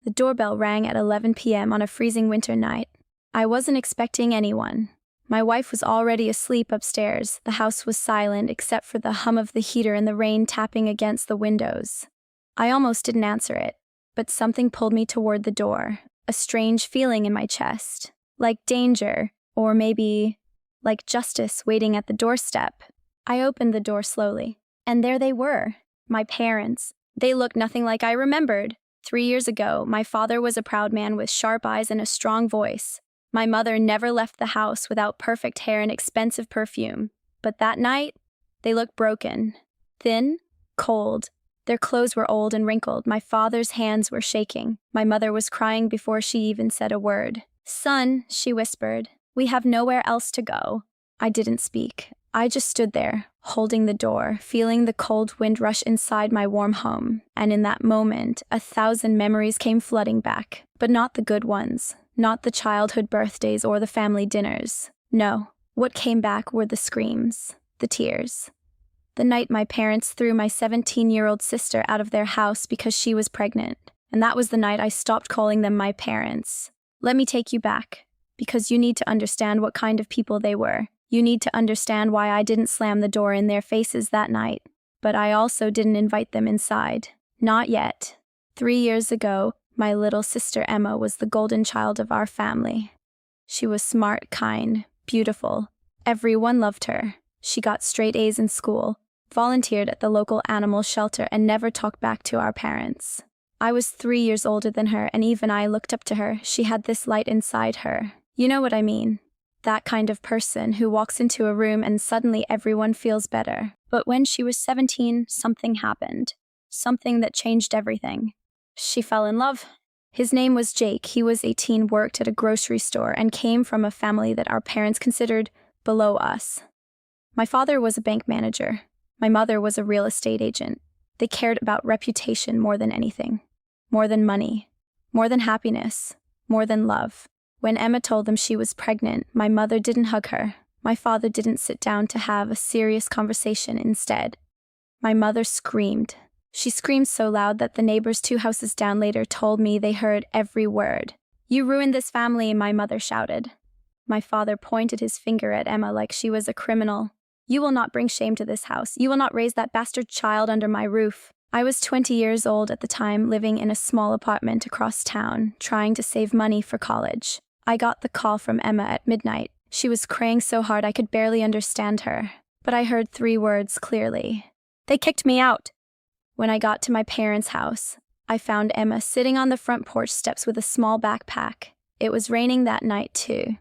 The doorbell rang at 11 p.m. on a freezing winter night. I wasn't expecting anyone. My wife was already asleep upstairs. The house was silent except for the hum of the heater and the rain tapping against the windows. I almost didn't answer it, but something pulled me toward the door, a strange feeling in my chest, like danger, or maybe like justice waiting at the doorstep. I opened the door slowly, and there they were, my parents. They looked nothing like I remembered. 3 years ago, my father was a proud man with sharp eyes and a strong voice. My mother never left the house without perfect hair and expensive perfume. But that night, they looked broken, thin, cold. Their clothes were old and wrinkled. My father's hands were shaking. My mother was crying before she even said a word. "Son," she whispered, "we have nowhere else to go." I didn't speak. I just stood there, holding the door, feeling the cold wind rush inside my warm home. And in that moment, 1,000 memories came flooding back. But not the good ones. Not the childhood birthdays or the family dinners. No, what came back were the screams, the tears. The night my parents threw my 17-year-old sister out of their house because she was pregnant. And that was the night I stopped calling them my parents. Let me take you back, because you need to understand what kind of people they were. You need to understand why I didn't slam the door in their faces that night. But I also didn't invite them inside. Not yet. 3 years ago, my little sister Emma was the golden child of our family. She was smart, kind, beautiful. Everyone loved her. She got straight A's in school, volunteered at the local animal shelter, and never talked back to our parents. I was 3 years older than her, and even I looked up to her. She had this light inside her. You know what I mean? That kind of person who walks into a room and suddenly everyone feels better. But when she was 17, something happened. Something that changed everything. She fell in love. His name was Jake. He was 18, worked at a grocery store, and came from a family that our parents considered below us. My father was a bank manager. My mother was a real estate agent. They cared about reputation more than anything. More than money. More than happiness. More than love. When Emma told them she was pregnant, my mother didn't hug her. My father didn't sit down to have a serious conversation instead. My mother screamed. She screamed so loud that the neighbors 2 houses down later told me they heard every word. "You ruined this family," my mother shouted. My father pointed his finger at Emma like she was a criminal. "You will not bring shame to this house. You will not raise that bastard child under my roof." I was 20 years old at the time, living in a small apartment across town, trying to save money for college. I got the call from Emma at midnight. She was crying so hard I could barely understand her. But I heard 3 words clearly. "They kicked me out." When I got to my parents' house, I found Emma sitting on the front porch steps with a small backpack. It was raining that night too.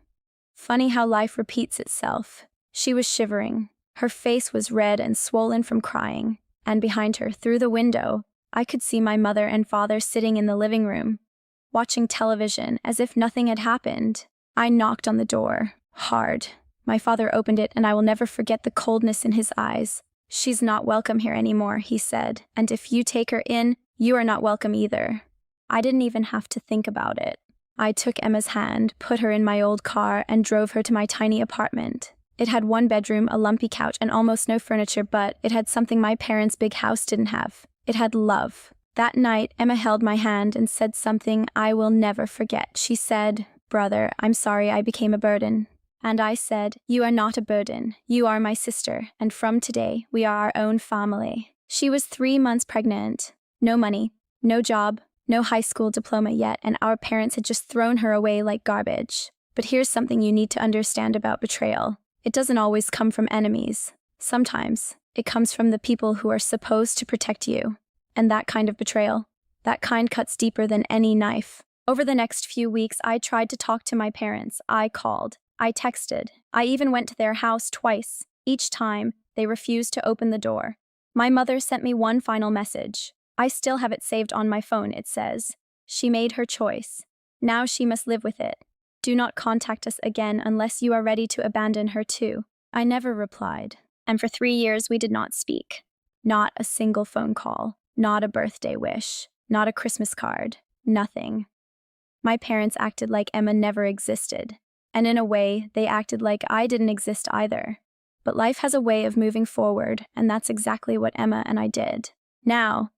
Funny how life repeats itself. She was shivering. Her face was red and swollen from crying. And behind her, through the window, I could see my mother and father sitting in the living room, watching television as if nothing had happened. I knocked on the door, hard. My father opened it, and I will never forget the coldness in his eyes. "She's not welcome here anymore," he said, "and if you take her in, you are not welcome either." I didn't even have to think about it. I took Emma's hand, put her in my old car, and drove her to my tiny apartment. It had 1 bedroom, a lumpy couch, and almost no furniture, but it had something my parents' big house didn't have. It had love. That night, Emma held my hand and said something I will never forget. She said, "Brother, I'm sorry I became a burden." And I said, "You are not a burden. You are my sister, and from today, we are our own family." She was 3 months pregnant. No money, no job, no high school diploma yet, and our parents had just thrown her away like garbage. But here's something you need to understand about betrayal. It doesn't always come from enemies. Sometimes, it comes from the people who are supposed to protect you. And that kind of betrayal, that kind cuts deeper than any knife. Over the next few weeks, I tried to talk to my parents. I called. I texted. I even went to their house twice. Each time, they refused to open the door. My mother sent me one final message. I still have it saved on my phone. It says, "She made her choice. Now she must live with it. Do not contact us again unless you are ready to abandon her too." I never replied. And for 3 years, we did not speak. Not a single phone call. Not a birthday wish. Not a Christmas card. Nothing. My parents acted like Emma never existed. And in a way, they acted like I didn't exist either. But life has a way of moving forward, and that's exactly what Emma and I did. Now,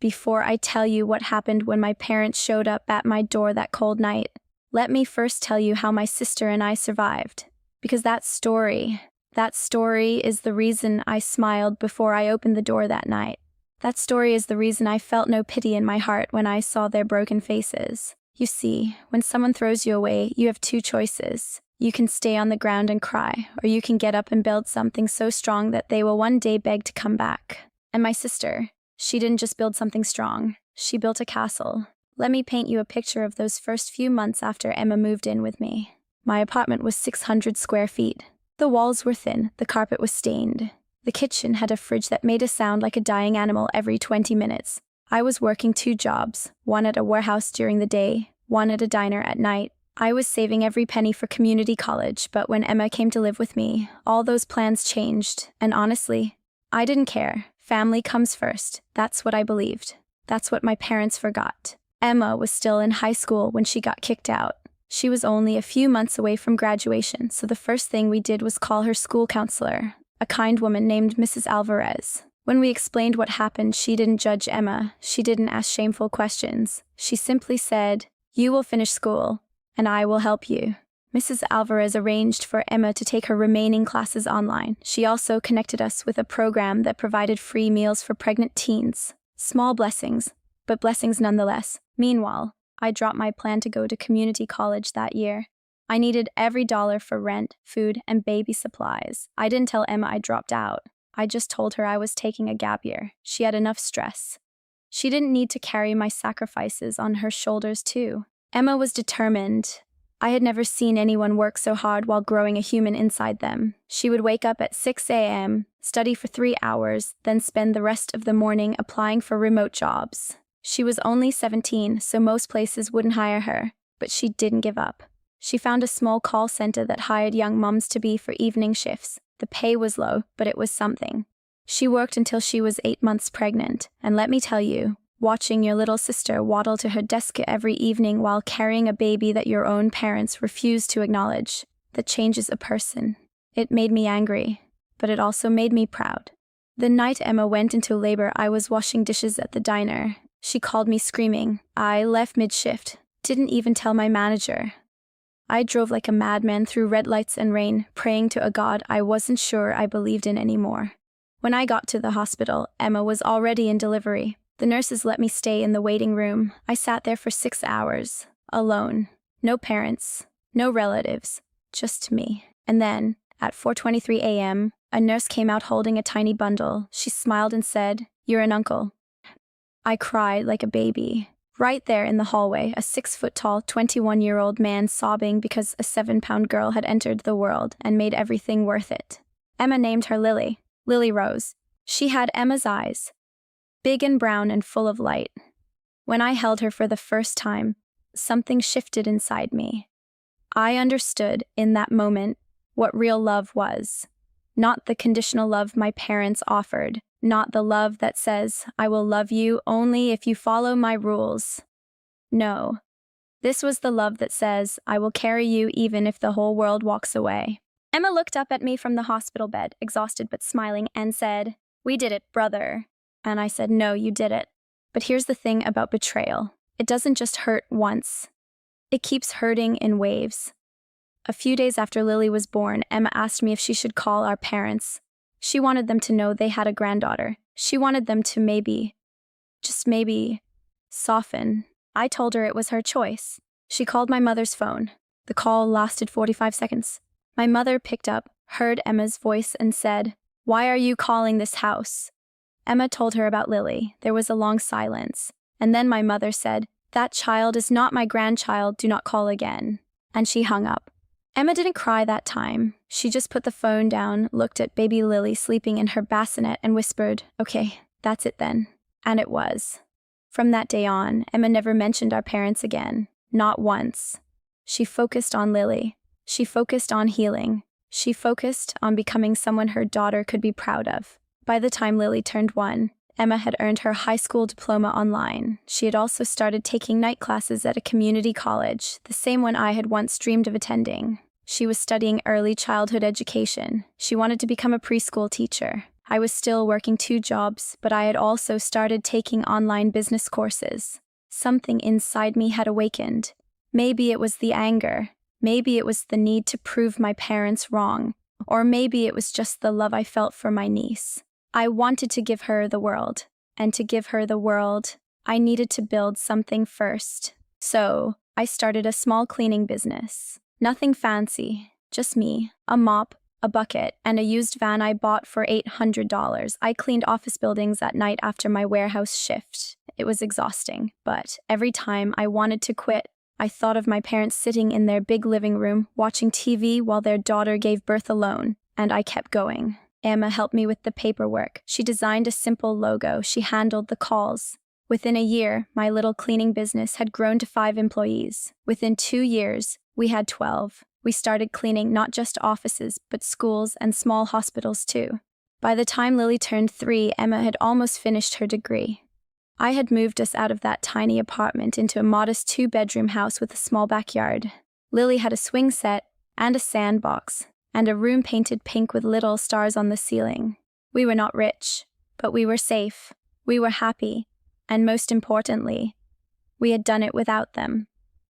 Before I tell you what happened when my parents showed up at my door that cold night, let me first tell you how my sister and I survived. Because that story is the reason I smiled before I opened the door that night. That story is the reason I felt no pity in my heart when I saw their broken faces. You see, when someone throws you away, you have two choices. You can stay on the ground and cry, or you can get up and build something so strong that they will one day beg to come back. And my sister, she didn't just build something strong, she built a castle. Let me paint you a picture of those first few months after Emma moved in with me. My apartment was 600 square feet. The walls were thin, the carpet was stained. The kitchen had a fridge that made a sound like a dying animal every 20 minutes. I was working 2 jobs, one at a warehouse during the day, one at a diner at night. I was saving every penny for community college, but when Emma came to live with me, all those plans changed, and honestly, I didn't care. Family comes first. That's what I believed. That's what my parents forgot. Emma was still in high school when she got kicked out. She was only a few months away from graduation, so the first thing we did was call her school counselor, a kind woman named Mrs. Alvarez. When we explained what happened, she didn't judge Emma. She didn't ask shameful questions. She simply said, "You will finish school, and I will help you." Mrs. Alvarez arranged for Emma to take her remaining classes online. She also connected us with a program that provided free meals for pregnant teens. Small blessings, but blessings nonetheless. Meanwhile, I dropped my plan to go to community college that year. I needed every dollar for rent, food, and baby supplies. I didn't tell Emma I dropped out. I just told her I was taking a gap year. She had enough stress. She didn't need to carry my sacrifices on her shoulders too. Emma was determined. I had never seen anyone work so hard while growing a human inside them. She would wake up at 6 a.m., study for 3 hours, then spend the rest of the morning applying for remote jobs. She was only 17, so most places wouldn't hire her, but she didn't give up. She found a small call center that hired young moms-to-be for evening shifts. The pay was low, but it was something. She worked until she was 8 months pregnant, and let me tell you, watching your little sister waddle to her desk every evening while carrying a baby that your own parents refuse to acknowledge, that changes a person. It made me angry, but it also made me proud. The night Emma went into labor, I was washing dishes at the diner. She called me screaming. I left mid-shift, didn't even tell my manager. I drove like a madman through red lights and rain, praying to a God I wasn't sure I believed in anymore. When I got to the hospital, Emma was already in delivery. The nurses let me stay in the waiting room. I sat there for 6 hours, alone. No parents, no relatives, just me. And then, at 4:23 a.m., a nurse came out holding a tiny bundle. She smiled and said, "You're an uncle." I cried like a baby. Right there in the hallway, a 6-foot-tall, 21-year-old man sobbing because a 7-pound girl had entered the world and made everything worth it. Emma named her Lily, Lily Rose. She had Emma's eyes, big and brown and full of light. When I held her for the first time, something shifted inside me. I understood in that moment what real love was. Not the conditional love my parents offered. Not the love that says, "I will love you only if you follow my rules." No. This was the love that says, "I will carry you even if the whole world walks away." Emma looked up at me from the hospital bed, exhausted but smiling, and said, "We did it, brother." And I said, "No, you did it." But here's the thing about betrayal. It doesn't just hurt once. It keeps hurting in waves. A few days after Lily was born, Emma asked me if she should call our parents. She wanted them to know they had a granddaughter. She wanted them to maybe, just maybe, soften. I told her it was her choice. She called my mother's phone. The call lasted 45 seconds. My mother picked up, heard Emma's voice, and said, "Why are you calling this house?" Emma told her about Lily. There was a long silence. And then my mother said, "That child is not my grandchild. Do not call again." And she hung up. Emma didn't cry that time. She just put the phone down, looked at baby Lily sleeping in her bassinet, and whispered, "Okay, that's it then." And it was. From that day on, Emma never mentioned our parents again. Not once. She focused on Lily. She focused on healing. She focused on becoming someone her daughter could be proud of. By the time Lily turned 1, Emma had earned her high school diploma online. She had also started taking night classes at a community college, the same one I had once dreamed of attending. She was studying early childhood education. She wanted to become a preschool teacher. I was still working 2 jobs, but I had also started taking online business courses. Something inside me had awakened. Maybe it was the anger. Maybe it was the need to prove my parents wrong. Or maybe it was just the love I felt for my niece. I wanted to give her the world. And to give her the world, I needed to build something first. So, I started a small cleaning business. Nothing fancy, just me, a mop, a bucket, and a used van I bought for $800. I cleaned office buildings at night after my warehouse shift. It was exhausting, but every time I wanted to quit, I thought of my parents sitting in their big living room, watching TV while their daughter gave birth alone, and I kept going. Emma helped me with the paperwork. She designed a simple logo. She handled the calls. Within a year, my little cleaning business had grown to 5 employees. Within 2 years, we had 12. We started cleaning not just offices, but schools and small hospitals too. By the time Lily turned 3, Emma had almost finished her degree. I had moved us out of that tiny apartment into a modest 2-bedroom house with a small backyard. Lily had a swing set and a sandbox, and a room painted pink with little stars on the ceiling. We were not rich, but we were safe. We were happy. And most importantly, we had done it without them,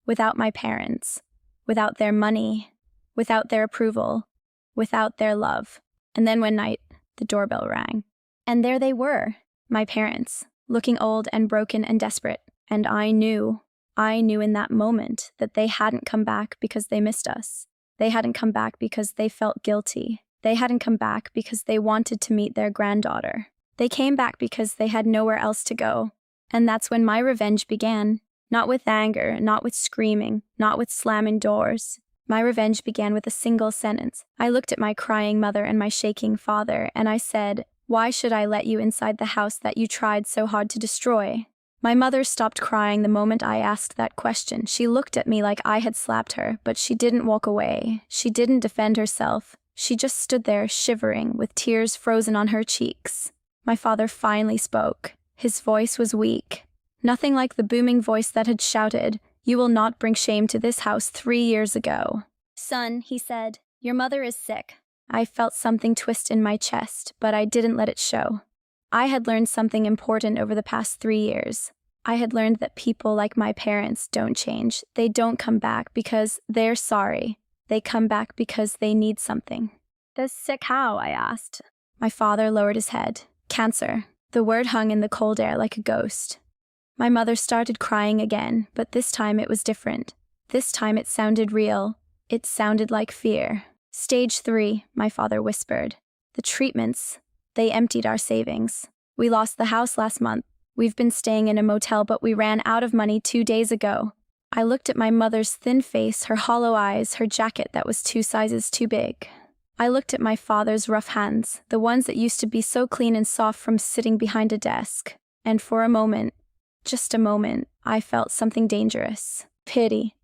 without my parents, without their money, without their approval, without their love. And then one night, the doorbell rang. And there they were, my parents, looking old and broken and desperate. And I knew in that moment that they hadn't come back because they missed us. They hadn't come back because they felt guilty. They hadn't come back because they wanted to meet their granddaughter. They came back because they had nowhere else to go. And that's when my revenge began. Not with anger, not with screaming, not with slamming doors. My revenge began with a single sentence. I looked at my crying mother and my shaking father, and I said, "Why should I let you inside the house that you tried so hard to destroy?" My mother stopped crying the moment I asked that question. She looked at me like I had slapped her, but she didn't walk away. She didn't defend herself. She just stood there shivering, with tears frozen on her cheeks. My father finally spoke. His voice was weak. Nothing like the booming voice that had shouted, "You will not bring shame to this house 3 years ago." "Son," he said, "your mother is sick." I felt something twist in my chest, but I didn't let it show. I had learned something important over the past 3 years. I had learned that people like my parents don't change. They don't come back because they're sorry. They come back because they need something. "Does sick how?" I asked. My father lowered his head. "Cancer." The word hung in the cold air like a ghost. My mother started crying again, but this time it was different. This time it sounded real. It sounded like fear. "Stage 3, my father whispered. "The treatments, they emptied our savings. We lost the house last month. We've been staying in a motel, but we ran out of money 2 days ago." I looked at my mother's thin face, her hollow eyes, her jacket that was 2 sizes too big. I looked at my father's rough hands, the ones that used to be so clean and soft from sitting behind a desk. And for a moment, just a moment, I felt something dangerous. Pity.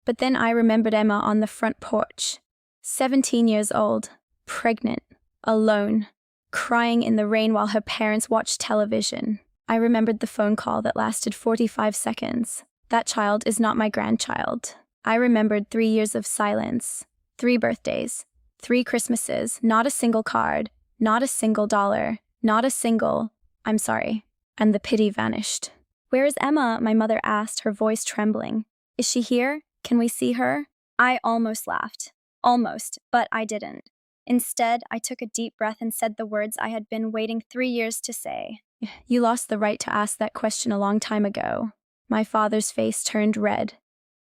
But then I remembered Emma on the front porch. 17 years old, pregnant, alone, crying in the rain while her parents watched television. I remembered the phone call that lasted 45 seconds. That child is not my grandchild. I remembered 3 years of silence, 3 birthdays, 3 Christmases, not a single card, not a single dollar, not a single, "I'm sorry," and the pity vanished. "Where is Emma?" my mother asked, her voice trembling. "Is she here? Can we see her?" I almost laughed. Almost, but I didn't. Instead, I took a deep breath and said the words I had been waiting 3 years to say. "You lost the right to ask that question a long time ago." My father's face turned red.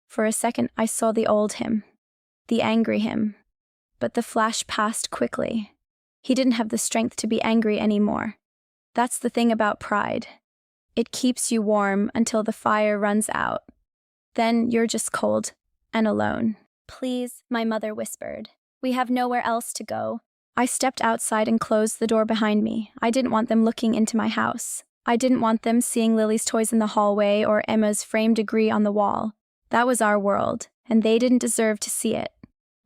For a second, I saw the old him, the angry him. But the flash passed quickly. He didn't have the strength to be angry anymore. That's the thing about pride. It keeps you warm until the fire runs out. Then you're just cold and alone. "Please," my mother whispered. "We have nowhere else to go." I stepped outside and closed the door behind me. I didn't want them looking into my house. I didn't want them seeing Lily's toys in the hallway or Emma's framed degree on the wall. That was our world, and they didn't deserve to see it.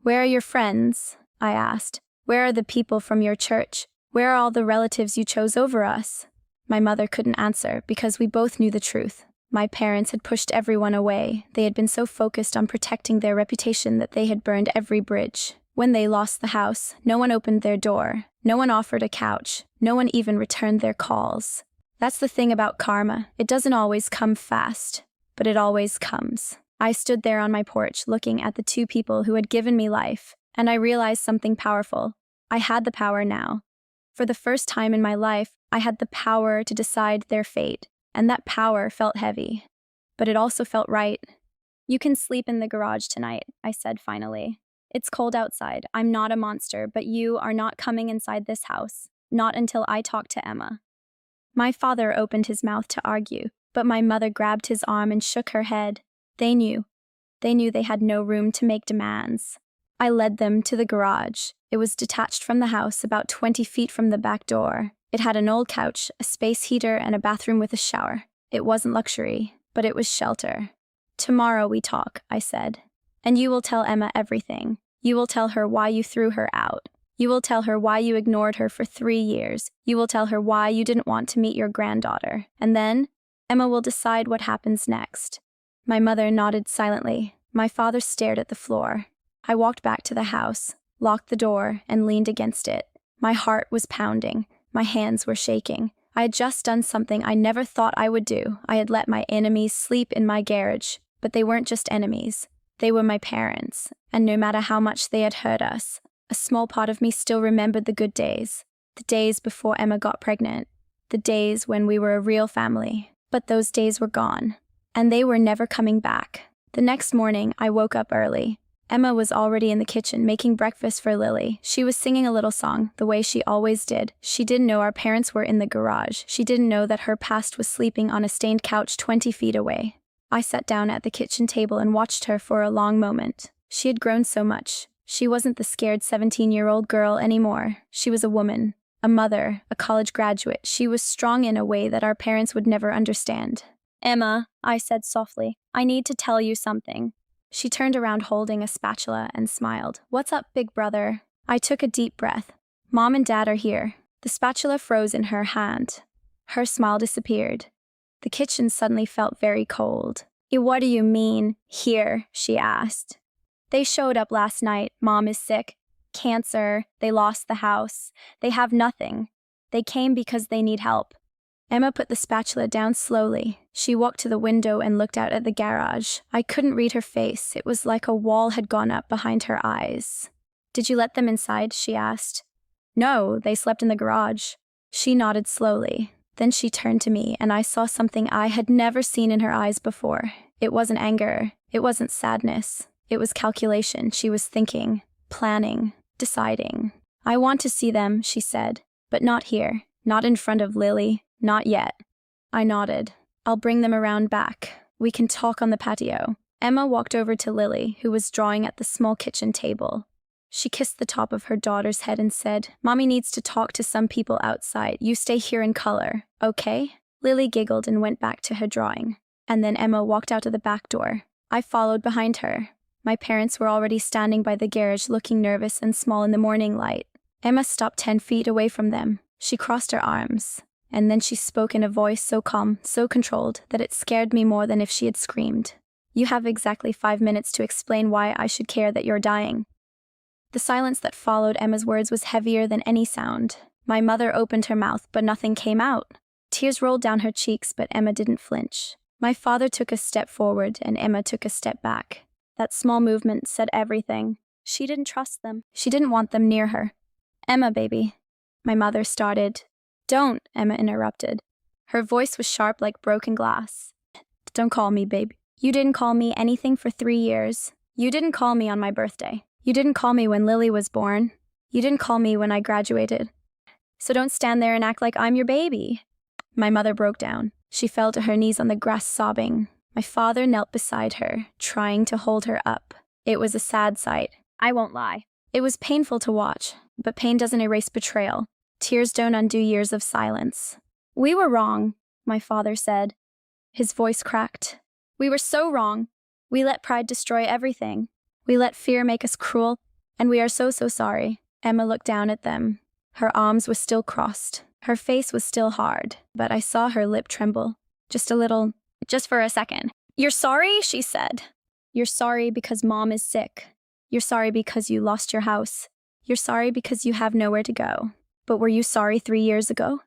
"Where are your friends?" I asked. "Where are the people from your church? Where are all the relatives you chose over us?" My mother couldn't answer because we both knew the truth. My parents had pushed everyone away. They had been so focused on protecting their reputation that they had burned every bridge. When they lost the house, no one opened their door, no one offered a couch, no one even returned their calls. That's the thing about karma. It doesn't always come fast, but it always comes. I stood there on my porch looking at the two people who had given me life, and I realized something powerful. I had the power now. For the first time in my life, I had the power to decide their fate, and that power felt heavy. But it also felt right. "You can sleep in the garage tonight," I said finally. "It's cold outside. I'm not a monster, but you are not coming inside this house. Not until I talk to Emma." My father opened his mouth to argue, but my mother grabbed his arm and shook her head. They knew. They knew they had no room to make demands. I led them to the garage. It was detached from the house, about 20 feet from the back door. It had an old couch, a space heater, and a bathroom with a shower. It wasn't luxury, but it was shelter. "Tomorrow we talk," I said. "And you will tell Emma everything. You will tell her why you threw her out. You will tell her why you ignored her for 3 years. You will tell her why you didn't want to meet your granddaughter. And then, Emma will decide what happens next." My mother nodded silently. My father stared at the floor. I walked back to the house, locked the door, and leaned against it. My heart was pounding. My hands were shaking. I had just done something I never thought I would do. I had let my enemies sleep in my garage. But they weren't just enemies. They were my parents. And no matter how much they had hurt us, a small part of me still remembered the good days. The days before Emma got pregnant. The days when we were a real family. But those days were gone. And they were never coming back. The next morning, I woke up early. Emma was already in the kitchen making breakfast for Lily. She was singing a little song, the way she always did. She didn't know our parents were in the garage. She didn't know that her past was sleeping on a stained couch 20 feet away. I sat down at the kitchen table and watched her for a long moment. She had grown so much. She wasn't the scared 17-year-old girl anymore. She was a woman, a mother, a college graduate. She was strong in a way that our parents would never understand. "Emma," I said softly, "I need to tell you something." She turned around holding a spatula and smiled. "What's up, big brother?" I took a deep breath. "Mom and Dad are here." The spatula froze in her hand. Her smile disappeared. The kitchen suddenly felt very cold. "What do you mean, here?" she asked. "They showed up last night. Mom is sick. Cancer. They lost the house. They have nothing. They came because they need help." Emma put the spatula down slowly. She walked to the window and looked out at the garage. I couldn't read her face. It was like a wall had gone up behind her eyes. "Did you let them inside?" she asked. "No, they slept in the garage." She nodded slowly. Then she turned to me, and I saw something I had never seen in her eyes before. It wasn't anger. It wasn't sadness. It was calculation. She was thinking, planning, deciding. "I want to see them," she said, "but not here. Not in front of Lily. Not yet." I nodded. "I'll bring them around back. We can talk on the patio." Emma walked over to Lily, who was drawing at the small kitchen table. She kissed the top of her daughter's head and said, "Mommy needs to talk to some people outside. You stay here and color, okay?" Lily giggled and went back to her drawing. And then Emma walked out of the back door. I followed behind her. My parents were already standing by the garage looking nervous and small in the morning light. Emma stopped 10 feet away from them. She crossed her arms. And then she spoke in a voice so calm, so controlled, that it scared me more than if she had screamed. "You have exactly 5 minutes to explain why I should care that you're dying." The silence that followed Emma's words was heavier than any sound. My mother opened her mouth, but nothing came out. Tears rolled down her cheeks, but Emma didn't flinch. My father took a step forward, and Emma took a step back. That small movement said everything. She didn't trust them. She didn't want them near her. "Emma, baby." My mother started. "Don't," Emma interrupted. Her voice was sharp like broken glass. "Don't call me baby. You didn't call me anything for 3 years. You didn't call me on my birthday. You didn't call me when Lily was born. You didn't call me when I graduated. So don't stand there and act like I'm your baby." My mother broke down. She fell to her knees on the grass sobbing. My father knelt beside her, trying to hold her up. It was a sad sight. I won't lie. It was painful to watch, but pain doesn't erase betrayal. Tears don't undo years of silence. "We were wrong," my father said. His voice cracked. "We were so wrong. We let pride destroy everything. We let fear make us cruel, and we are so sorry." Emma looked down at them. Her arms were still crossed. Her face was still hard, but I saw her lip tremble. Just a little, just for a second. "You're sorry?" she said. "You're sorry because Mom is sick." You're sorry because you lost your house. You're sorry because you have nowhere to go. But were you sorry 3 years ago?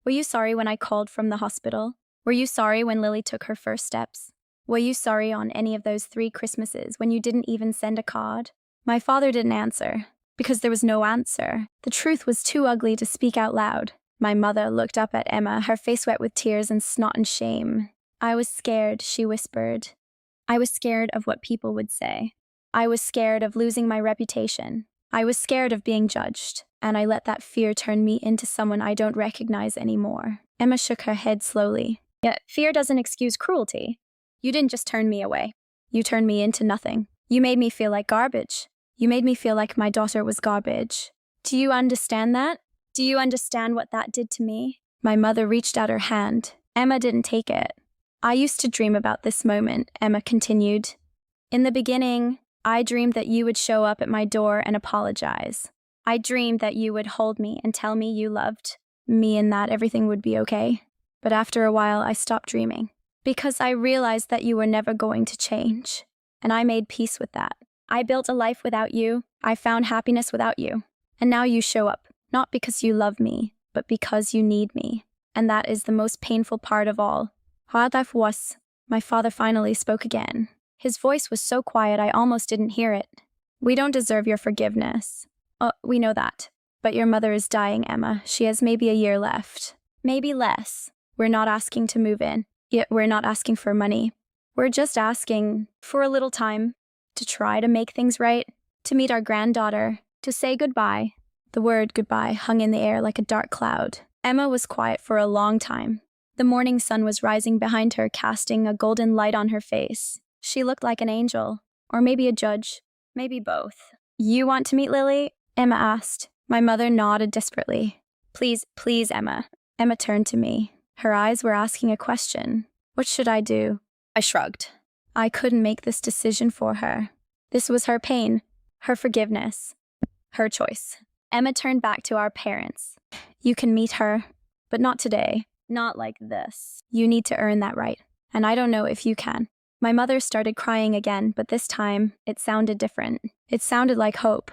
Were you sorry when I called from the hospital? Were you sorry when Lily took her first steps? Were you sorry on any of those 3 Christmases when you didn't even send a card? My father didn't answer, because there was no answer. The truth was too ugly to speak out loud. My mother looked up at Emma, her face wet with tears and snot and shame. I was scared, she whispered. I was scared of what people would say. I was scared of losing my reputation. I was scared of being judged, and I let that fear turn me into someone I don't recognize anymore. Emma shook her head slowly. Yet fear doesn't excuse cruelty. You didn't just turn me away. You turned me into nothing. You made me feel like garbage. You made me feel like my daughter was garbage. Do you understand that? Do you understand what that did to me? My mother reached out her hand. Emma didn't take it. I used to dream about this moment, Emma continued. In the beginning, I dreamed that you would show up at my door and apologize. I dreamed that you would hold me and tell me you loved me and that everything would be okay. But after a while, I stopped dreaming. Because I realized that you were never going to change. And I made peace with that. I built a life without you. I found happiness without you. And now you show up, not because you love me, but because you need me. And that is the most painful part of all. My father finally spoke again. His voice was so quiet I almost didn't hear it. We don't deserve your forgiveness. We know that. But your mother is dying, Emma. She has maybe a year left. Maybe less. We're not asking to move in. Yet we're not asking for money. We're just asking for a little time to try to make things right, to meet our granddaughter, to say goodbye. The word goodbye hung in the air like a dark cloud. Emma was quiet for a long time. The morning sun was rising behind her, casting a golden light on her face. She looked like an angel, or maybe a judge, maybe both. You want to meet Lily? Emma asked. My mother nodded desperately. Please, Emma. Emma turned to me. Her eyes were asking a question. What should I do? I shrugged. I couldn't make this decision for her. This was her pain, her forgiveness, her choice. Emma turned back to our parents. You can meet her, but not today. Not like this. You need to earn that right, and I don't know if you can. My mother started crying again, but this time, it sounded different. It sounded like hope.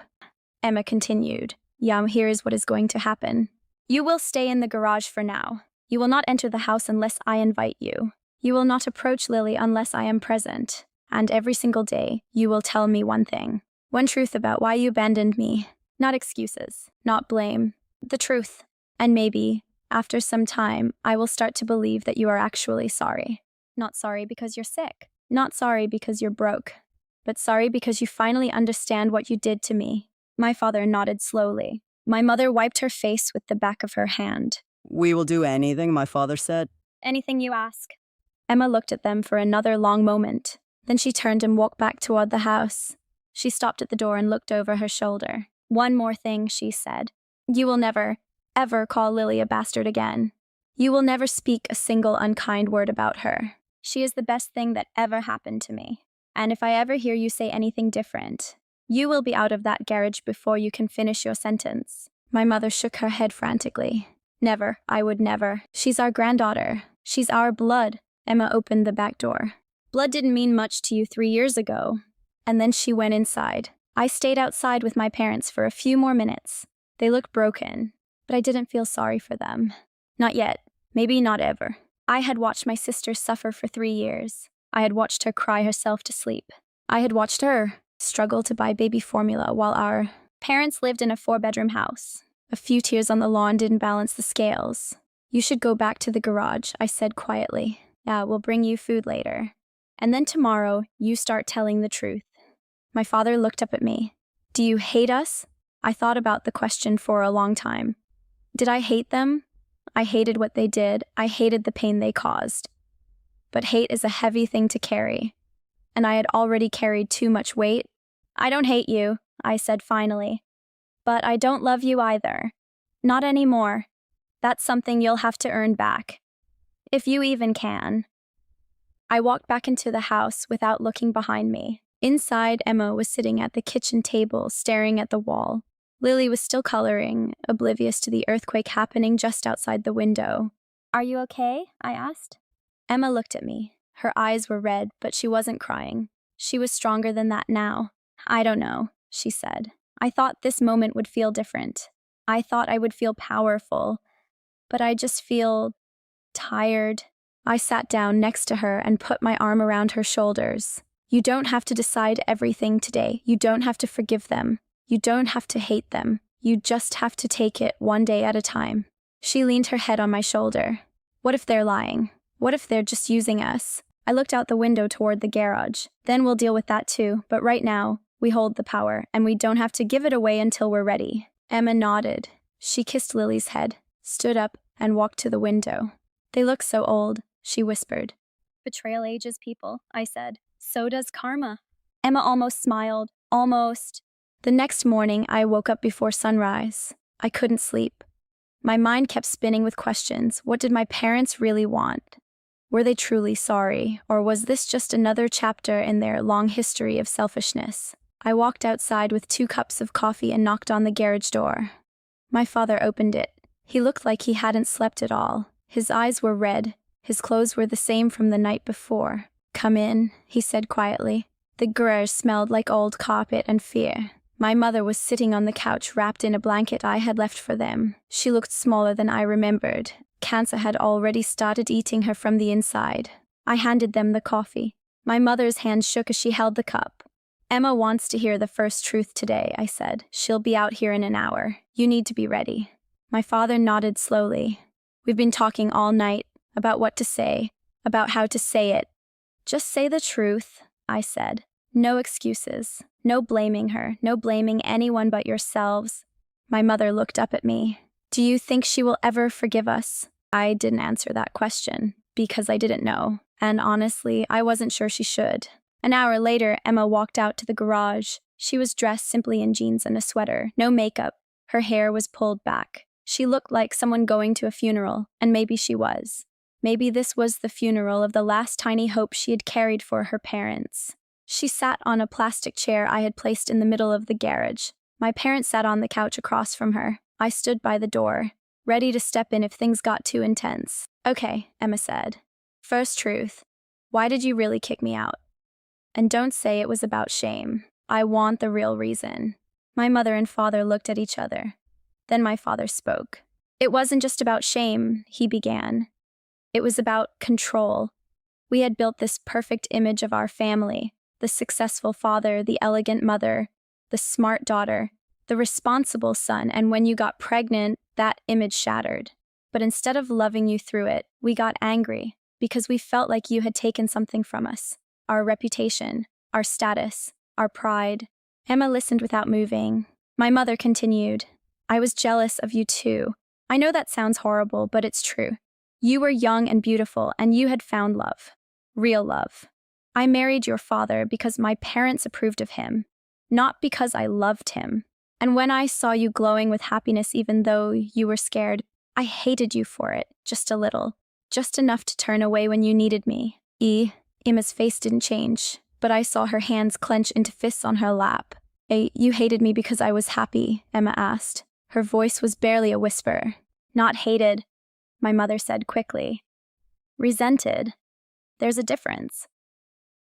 Emma continued. Here is what is going to happen. You will stay in the garage for now. You will not enter the house unless I invite you. You will not approach Lily unless I am present. And every single day, you will tell me one thing. One truth about why you abandoned me. Not excuses, not blame. The truth. And maybe, after some time, I will start to believe that you are actually sorry. Not sorry because you're sick. Not sorry because you're broke. But sorry because you finally understand what you did to me. My father nodded slowly. My mother wiped her face with the back of her hand. We will do anything, my father said. Anything you ask. Emma looked at them for another long moment. Then she turned and walked back toward the house. She stopped at the door and looked over her shoulder. One more thing, she said. You will never, ever call Lily a bastard again. You will never speak a single unkind word about her. She is the best thing that ever happened to me. And if I ever hear you say anything different, you will be out of that garage before you can finish your sentence. My mother shook her head frantically. Never, I would never. She's our granddaughter. She's our blood. Emma opened the back door. Blood didn't mean much to you 3 years ago. And then she went inside. I stayed outside with my parents for a few more minutes. They looked broken, but I didn't feel sorry for them. Not yet. Maybe not ever. I had watched my sister suffer for 3 years. I had watched her cry herself to sleep. I had watched her struggle to buy baby formula while our parents lived in a 4-bedroom house. A few tears on the lawn didn't balance the scales. You should go back to the garage, I said quietly. Yeah, we'll bring you food later. And then tomorrow, you start telling the truth. My father looked up at me. Do you hate us? I thought about the question for a long time. Did I hate them? I hated what they did. I hated the pain they caused. But hate is a heavy thing to carry. And I had already carried too much weight. I don't hate you, I said finally. But I don't love you either. Not anymore. That's something you'll have to earn back. If you even can. I walked back into the house without looking behind me. Inside, Emma was sitting at the kitchen table, staring at the wall. Lily was still coloring, oblivious to the earthquake happening just outside the window. Are you okay? I asked. Emma looked at me. Her eyes were red, but she wasn't crying. She was stronger than that now. I don't know. she said. I thought this moment would feel different. I thought I would feel powerful, but I just feel tired. I sat down next to her and put my arm around her shoulders. You don't have to decide everything today. You don't have to forgive them. You don't have to hate them. You just have to take it one day at a time. She leaned her head on my shoulder. What if they're lying? What if they're just using us? I looked out the window toward the garage. Then we'll deal with that too, but right now, we hold the power, and we don't have to give it away until we're ready. Emma nodded. She kissed Lily's head, stood up, and walked to the window. They look so old, she whispered. Betrayal ages people, I said. So does karma. Emma almost smiled. Almost. The next morning, I woke up before sunrise. I couldn't sleep. My mind kept spinning with questions. What did my parents really want? Were they truly sorry, or was this just another chapter in their long history of selfishness? I walked outside with 2 cups of coffee and knocked on the garage door. My father opened it. He looked like he hadn't slept at all. His eyes were red. His clothes were the same from the night before. Come in, he said quietly. The garage smelled like old carpet and fear. My mother was sitting on the couch wrapped in a blanket I had left for them. She looked smaller than I remembered. Cancer had already started eating her from the inside. I handed them the coffee. My mother's hand shook as she held the cup. Emma wants to hear the first truth today, I said. She'll be out here in an hour. You need to be ready. My father nodded slowly. We've been talking all night about what to say, about how to say it. Just say the truth, I said. No excuses. No blaming her. No blaming anyone but yourselves. My mother looked up at me. Do you think she will ever forgive us? I didn't answer that question because I didn't know. And honestly, I wasn't sure she should. An hour later, Emma walked out to the garage. She was dressed simply in jeans and a sweater. No makeup. Her hair was pulled back. She looked like someone going to a funeral, and maybe she was. Maybe this was the funeral of the last tiny hope she had carried for her parents. She sat on a plastic chair I had placed in the middle of the garage. My parents sat on the couch across from her. I stood by the door, ready to step in if things got too intense. Okay, Emma said. First truth. Why did you really kick me out? And don't say it was about shame. I want the real reason. My mother and father looked at each other. Then my father spoke. It wasn't just about shame, he began. It was about control. We had built this perfect image of our family. The successful father, the elegant mother, the smart daughter, the responsible son, and when you got pregnant, that image shattered. But instead of loving you through it, we got angry because we felt like you had taken something from us. Our reputation, our status, our pride. Emma listened without moving. My mother continued. I was jealous of you too. I know that sounds horrible, but it's true. You were young and beautiful, and you had found love. Real love. I married your father because my parents approved of him, not because I loved him. And when I saw you glowing with happiness even though you were scared, I hated you for it, just a little. Just enough to turn away when you needed me. Emma's face didn't change, but I saw her hands clench into fists on her lap. You hated me because I was happy, Emma asked. Her voice was barely a whisper. Not hated, my mother said quickly. Resented. There's a difference.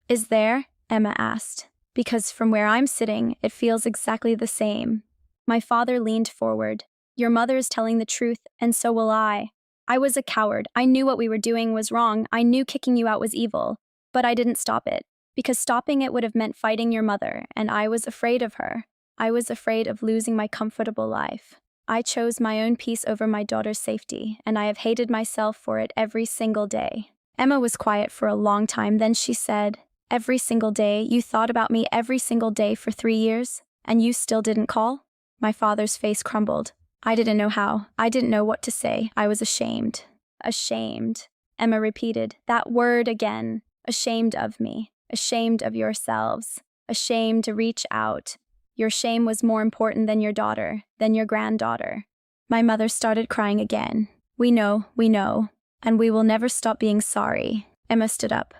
Is there? Emma asked. Because from where I'm sitting, it feels exactly the same. My father leaned forward. Your mother is telling the truth, and so will I. I was a coward. I knew what we were doing was wrong. I knew kicking you out was evil. But I didn't stop it. Because stopping it would have meant fighting your mother, and I was afraid of her. I was afraid of losing my comfortable life. I chose my own peace over my daughter's safety, and I have hated myself for it every single day. Emma was quiet for a long time, then she said, Every single day, you thought about me every single day for 3 years, and you still didn't call? My father's face crumbled. I didn't know how. I didn't know what to say. I was ashamed. Ashamed. Emma repeated, that word again. Ashamed of me. Ashamed of yourselves. Ashamed to reach out. Your shame was more important than your daughter, than your granddaughter. My mother started crying again. We know, and we will never stop being sorry. Emma stood up.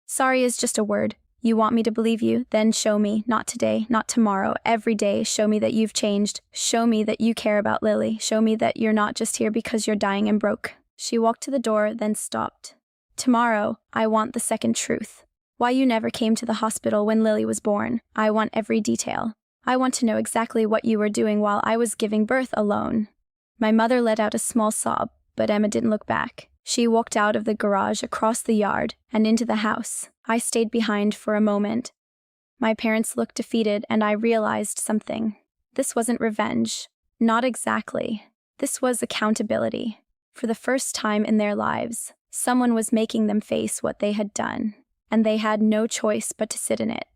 Sorry is just a word. You want me to believe you? Then show me, not today, not tomorrow, every day. Show me that you've changed. Show me that you care about Lily. Show me that you're not just here because you're dying and broke. She walked to the door, then stopped. Tomorrow, I want the second truth. Why you never came to the hospital when Lily was born. I want every detail. I want to know exactly what you were doing while I was giving birth alone." My mother let out a small sob, but Emma didn't look back. She walked out of the garage, across the yard, and into the house. I stayed behind for a moment. My parents looked defeated, and I realized something. This wasn't revenge. Not exactly. This was accountability. For the first time in their lives, someone was making them face what they had done, and they had no choice but to sit in it.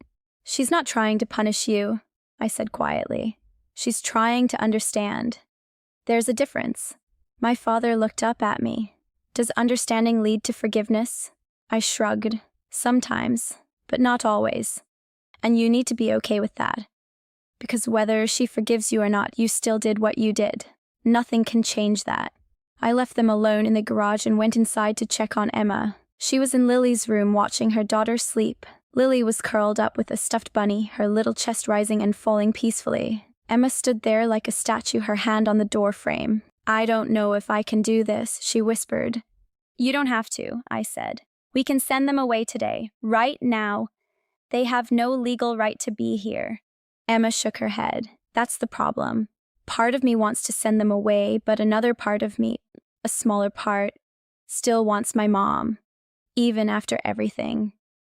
"She's not trying to punish you," I said quietly. "She's trying to understand. There's a difference." My father looked up at me. "Does understanding lead to forgiveness?" I shrugged. "Sometimes, but not always. And you need to be okay with that. Because whether she forgives you or not, you still did what you did. Nothing can change that." I left them alone in the garage and went inside to check on Emma. She was in Lily's room watching her daughter sleep. Lily was curled up with a stuffed bunny, her little chest rising and falling peacefully. Emma stood there like a statue, her hand on the door frame. "I don't know if I can do this," she whispered. "You don't have to," I said. "We can send them away today, right now. They have no legal right to be here." Emma shook her head. "That's the problem. Part of me wants to send them away, but another part of me, a smaller part, still wants my mom. Even after everything.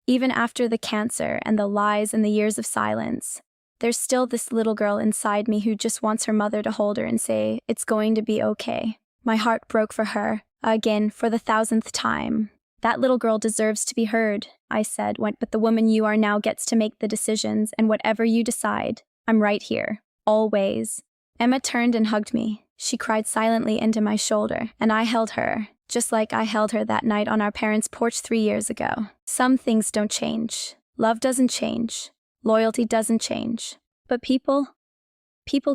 Even after the cancer and the lies and the years of silence. There's still this little girl inside me who just wants her mother to hold her and say, 'It's going to be okay.'" My heart broke for her, again, for the 1,000th time. "That little girl deserves to be heard," I said, "but the woman you are now gets to make the decisions, and whatever you decide, I'm right here. Always." Emma turned and hugged me. She cried silently into my shoulder, and I held her, just like I held her that night on our parents' porch 3 years ago. Some things don't change. Love doesn't change. Loyalty doesn't change. But people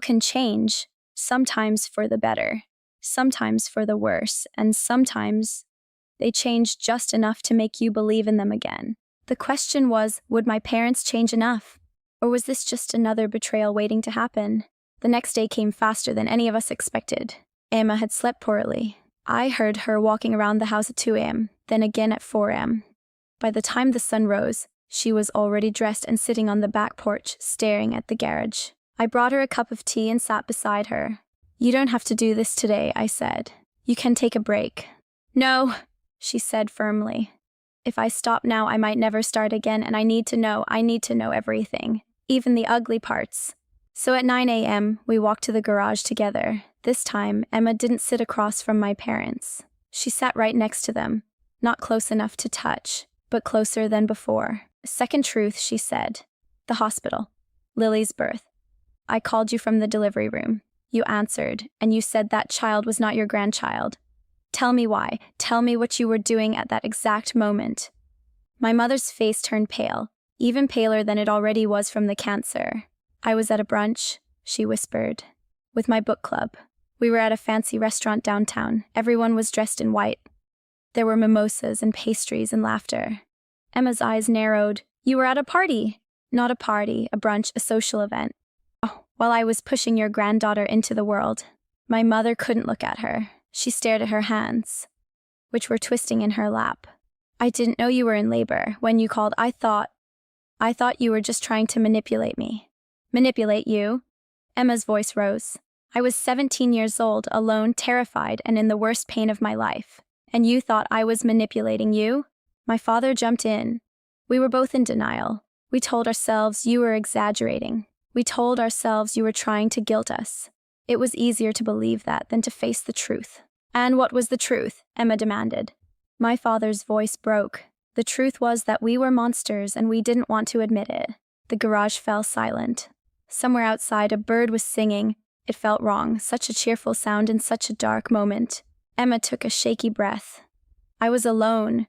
can change, sometimes for the better, sometimes for the worse, and sometimes they change just enough to make you believe in them again. The question was, would my parents change enough? Or was this just another betrayal waiting to happen? The next day came faster than any of us expected. Emma had slept poorly. I heard her walking around the house at 2 a.m., then again at 4 a.m. By the time the sun rose, she was already dressed and sitting on the back porch, staring at the garage. I brought her a cup of tea and sat beside her. "You don't have to do this today," I said. "You can take a break." "No," she said firmly. "If I stop now, I might never start again, and I need to know everything, even the ugly parts." So at 9 a.m., we walked to the garage together. This time, Emma didn't sit across from my parents. She sat right next to them, not close enough to touch, but closer than before. "Second truth," she said. "The hospital. Lily's birth. I called you from the delivery room. You answered, and you said that child was not your grandchild. Tell me why. Tell me what you were doing at that exact moment." My mother's face turned pale, even paler than it already was from the cancer. "I was at a brunch," she whispered, "with my book club. We were at a fancy restaurant downtown. Everyone was dressed in white. There were mimosas and pastries and laughter." Emma's eyes narrowed. "You were at a party." "Not a party, a brunch, a social event. Oh, while I was pushing your granddaughter into the world." My mother couldn't look at her. She stared at her hands, which were twisting in her lap. "I didn't know you were in labor. When you called, I thought you were just trying to manipulate me." "Manipulate you?" Emma's voice rose. "I was 17 years old, alone, terrified, and in the worst pain of my life. And you thought I was manipulating you?" My father jumped in. We were both in denial. We told ourselves you were exaggerating. We told ourselves you were trying to guilt us. It was easier to believe that than to face the truth. "And what was the truth?" Emma demanded. My father's voice broke. The truth was that we were monsters and we didn't want to admit it. The garage fell silent. Somewhere outside, a bird was singing. It felt wrong, such a cheerful sound in such a dark moment. Emma took a shaky breath. I was alone.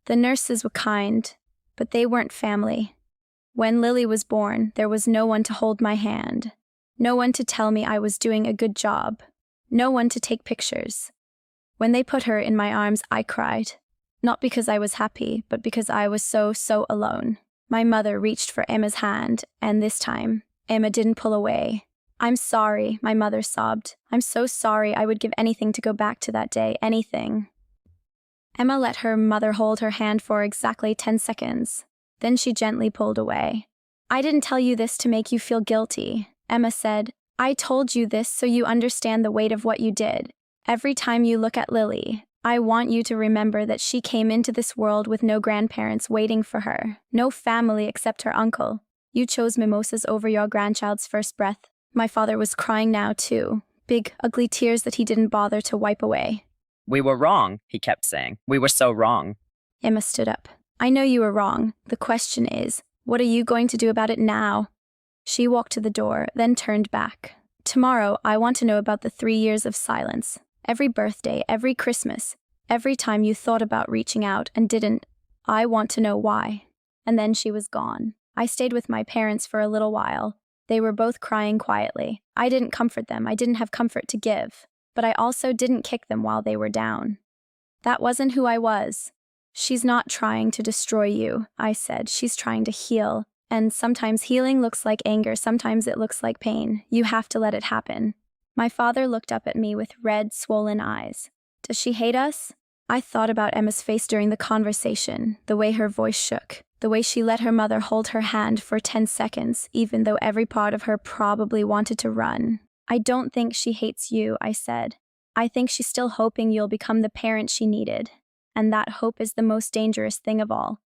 The nurses were kind, but they weren't family. When Lily was born, there was no one to hold my hand. No one to tell me I was doing a good job. No one to take pictures. When they put her in my arms, I cried. Not because I was happy, but because I was so alone. My mother reached for Emma's hand, and this time, Emma didn't pull away. "I'm sorry," my mother sobbed. "I'm so sorry. I would give anything to go back to that day, anything." Emma let her mother hold her hand for exactly 10 seconds. Then she gently pulled away. I didn't tell you this to make you feel guilty, Emma said. I told you this so you understand the weight of what you did. Every time you look at Lily, I want you to remember that she came into this world with no grandparents waiting for her, no family except her uncle. You chose mimosas over your grandchild's first breath. My father was crying now too, big, ugly tears that he didn't bother to wipe away. We were wrong, he kept saying. We were so wrong. Emma stood up. I know you were wrong. The question is, what are you going to do about it now? She walked to the door, then turned back. Tomorrow, I want to know about the 3 years of silence. Every birthday, every Christmas, every time you thought about reaching out and didn't. I want to know why. And then she was gone. I stayed with my parents for a little while. They were both crying quietly. I didn't comfort them. I didn't have comfort to give. But I also didn't kick them while they were down. That wasn't who I was. She's not trying to destroy you, I said. She's trying to heal. And sometimes healing looks like anger. Sometimes it looks like pain. You have to let it happen. My father looked up at me with red, swollen eyes. Does she hate us? I thought about Emma's face during the conversation, the way her voice shook, the way she let her mother hold her hand for 10 seconds, even though every part of her probably wanted to run. I don't think she hates you, I said. I think she's still hoping you'll become the parent she needed. And that hope is the most dangerous thing of all.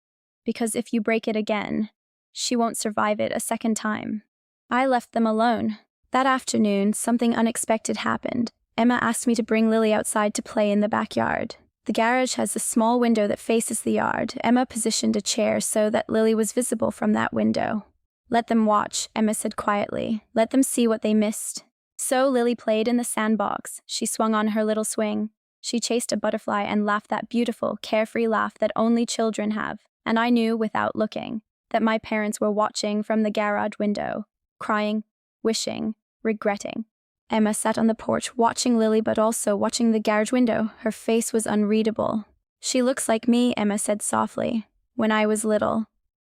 Because if you break it again, she won't survive it a second time. I left them alone. That afternoon, something unexpected happened. Emma asked me to bring Lily outside to play in the backyard. The garage has a small window that faces the yard. Emma positioned a chair so that Lily was visible from that window. Let them watch, Emma said quietly. Let them see what they missed. So Lily played in the sandbox. She swung on her little swing. She chased a butterfly and laughed that beautiful, carefree laugh that only children have. And I knew, without looking, that my parents were watching from the garage window, crying, wishing, regretting. Emma sat on the porch watching Lily but also watching the garage window. Her face was unreadable. She looks like me, Emma said softly. When I was little.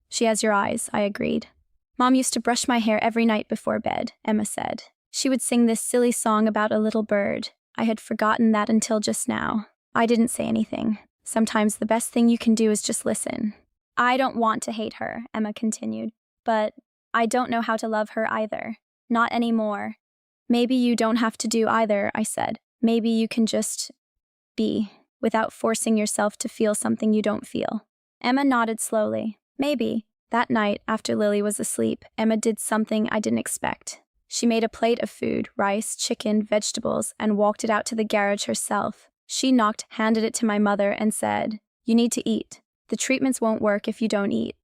She has your eyes, I agreed. Mom used to brush my hair every night before bed, Emma said. She would sing this silly song about a little bird. I had forgotten that until just now. I didn't say anything. Sometimes the best thing you can do is just listen. I don't want to hate her, Emma continued. But I don't know how to love her either. Not anymore. Maybe you don't have to do either, I said. Maybe you can just be, without forcing yourself to feel something you don't feel. Emma nodded slowly. Maybe. That night, after Lily was asleep, Emma did something I didn't expect. She made a plate of food, rice, chicken, vegetables, and walked it out to the garage herself. She knocked, handed it to my mother, and said, "You need to eat. The treatments won't work if you don't eat."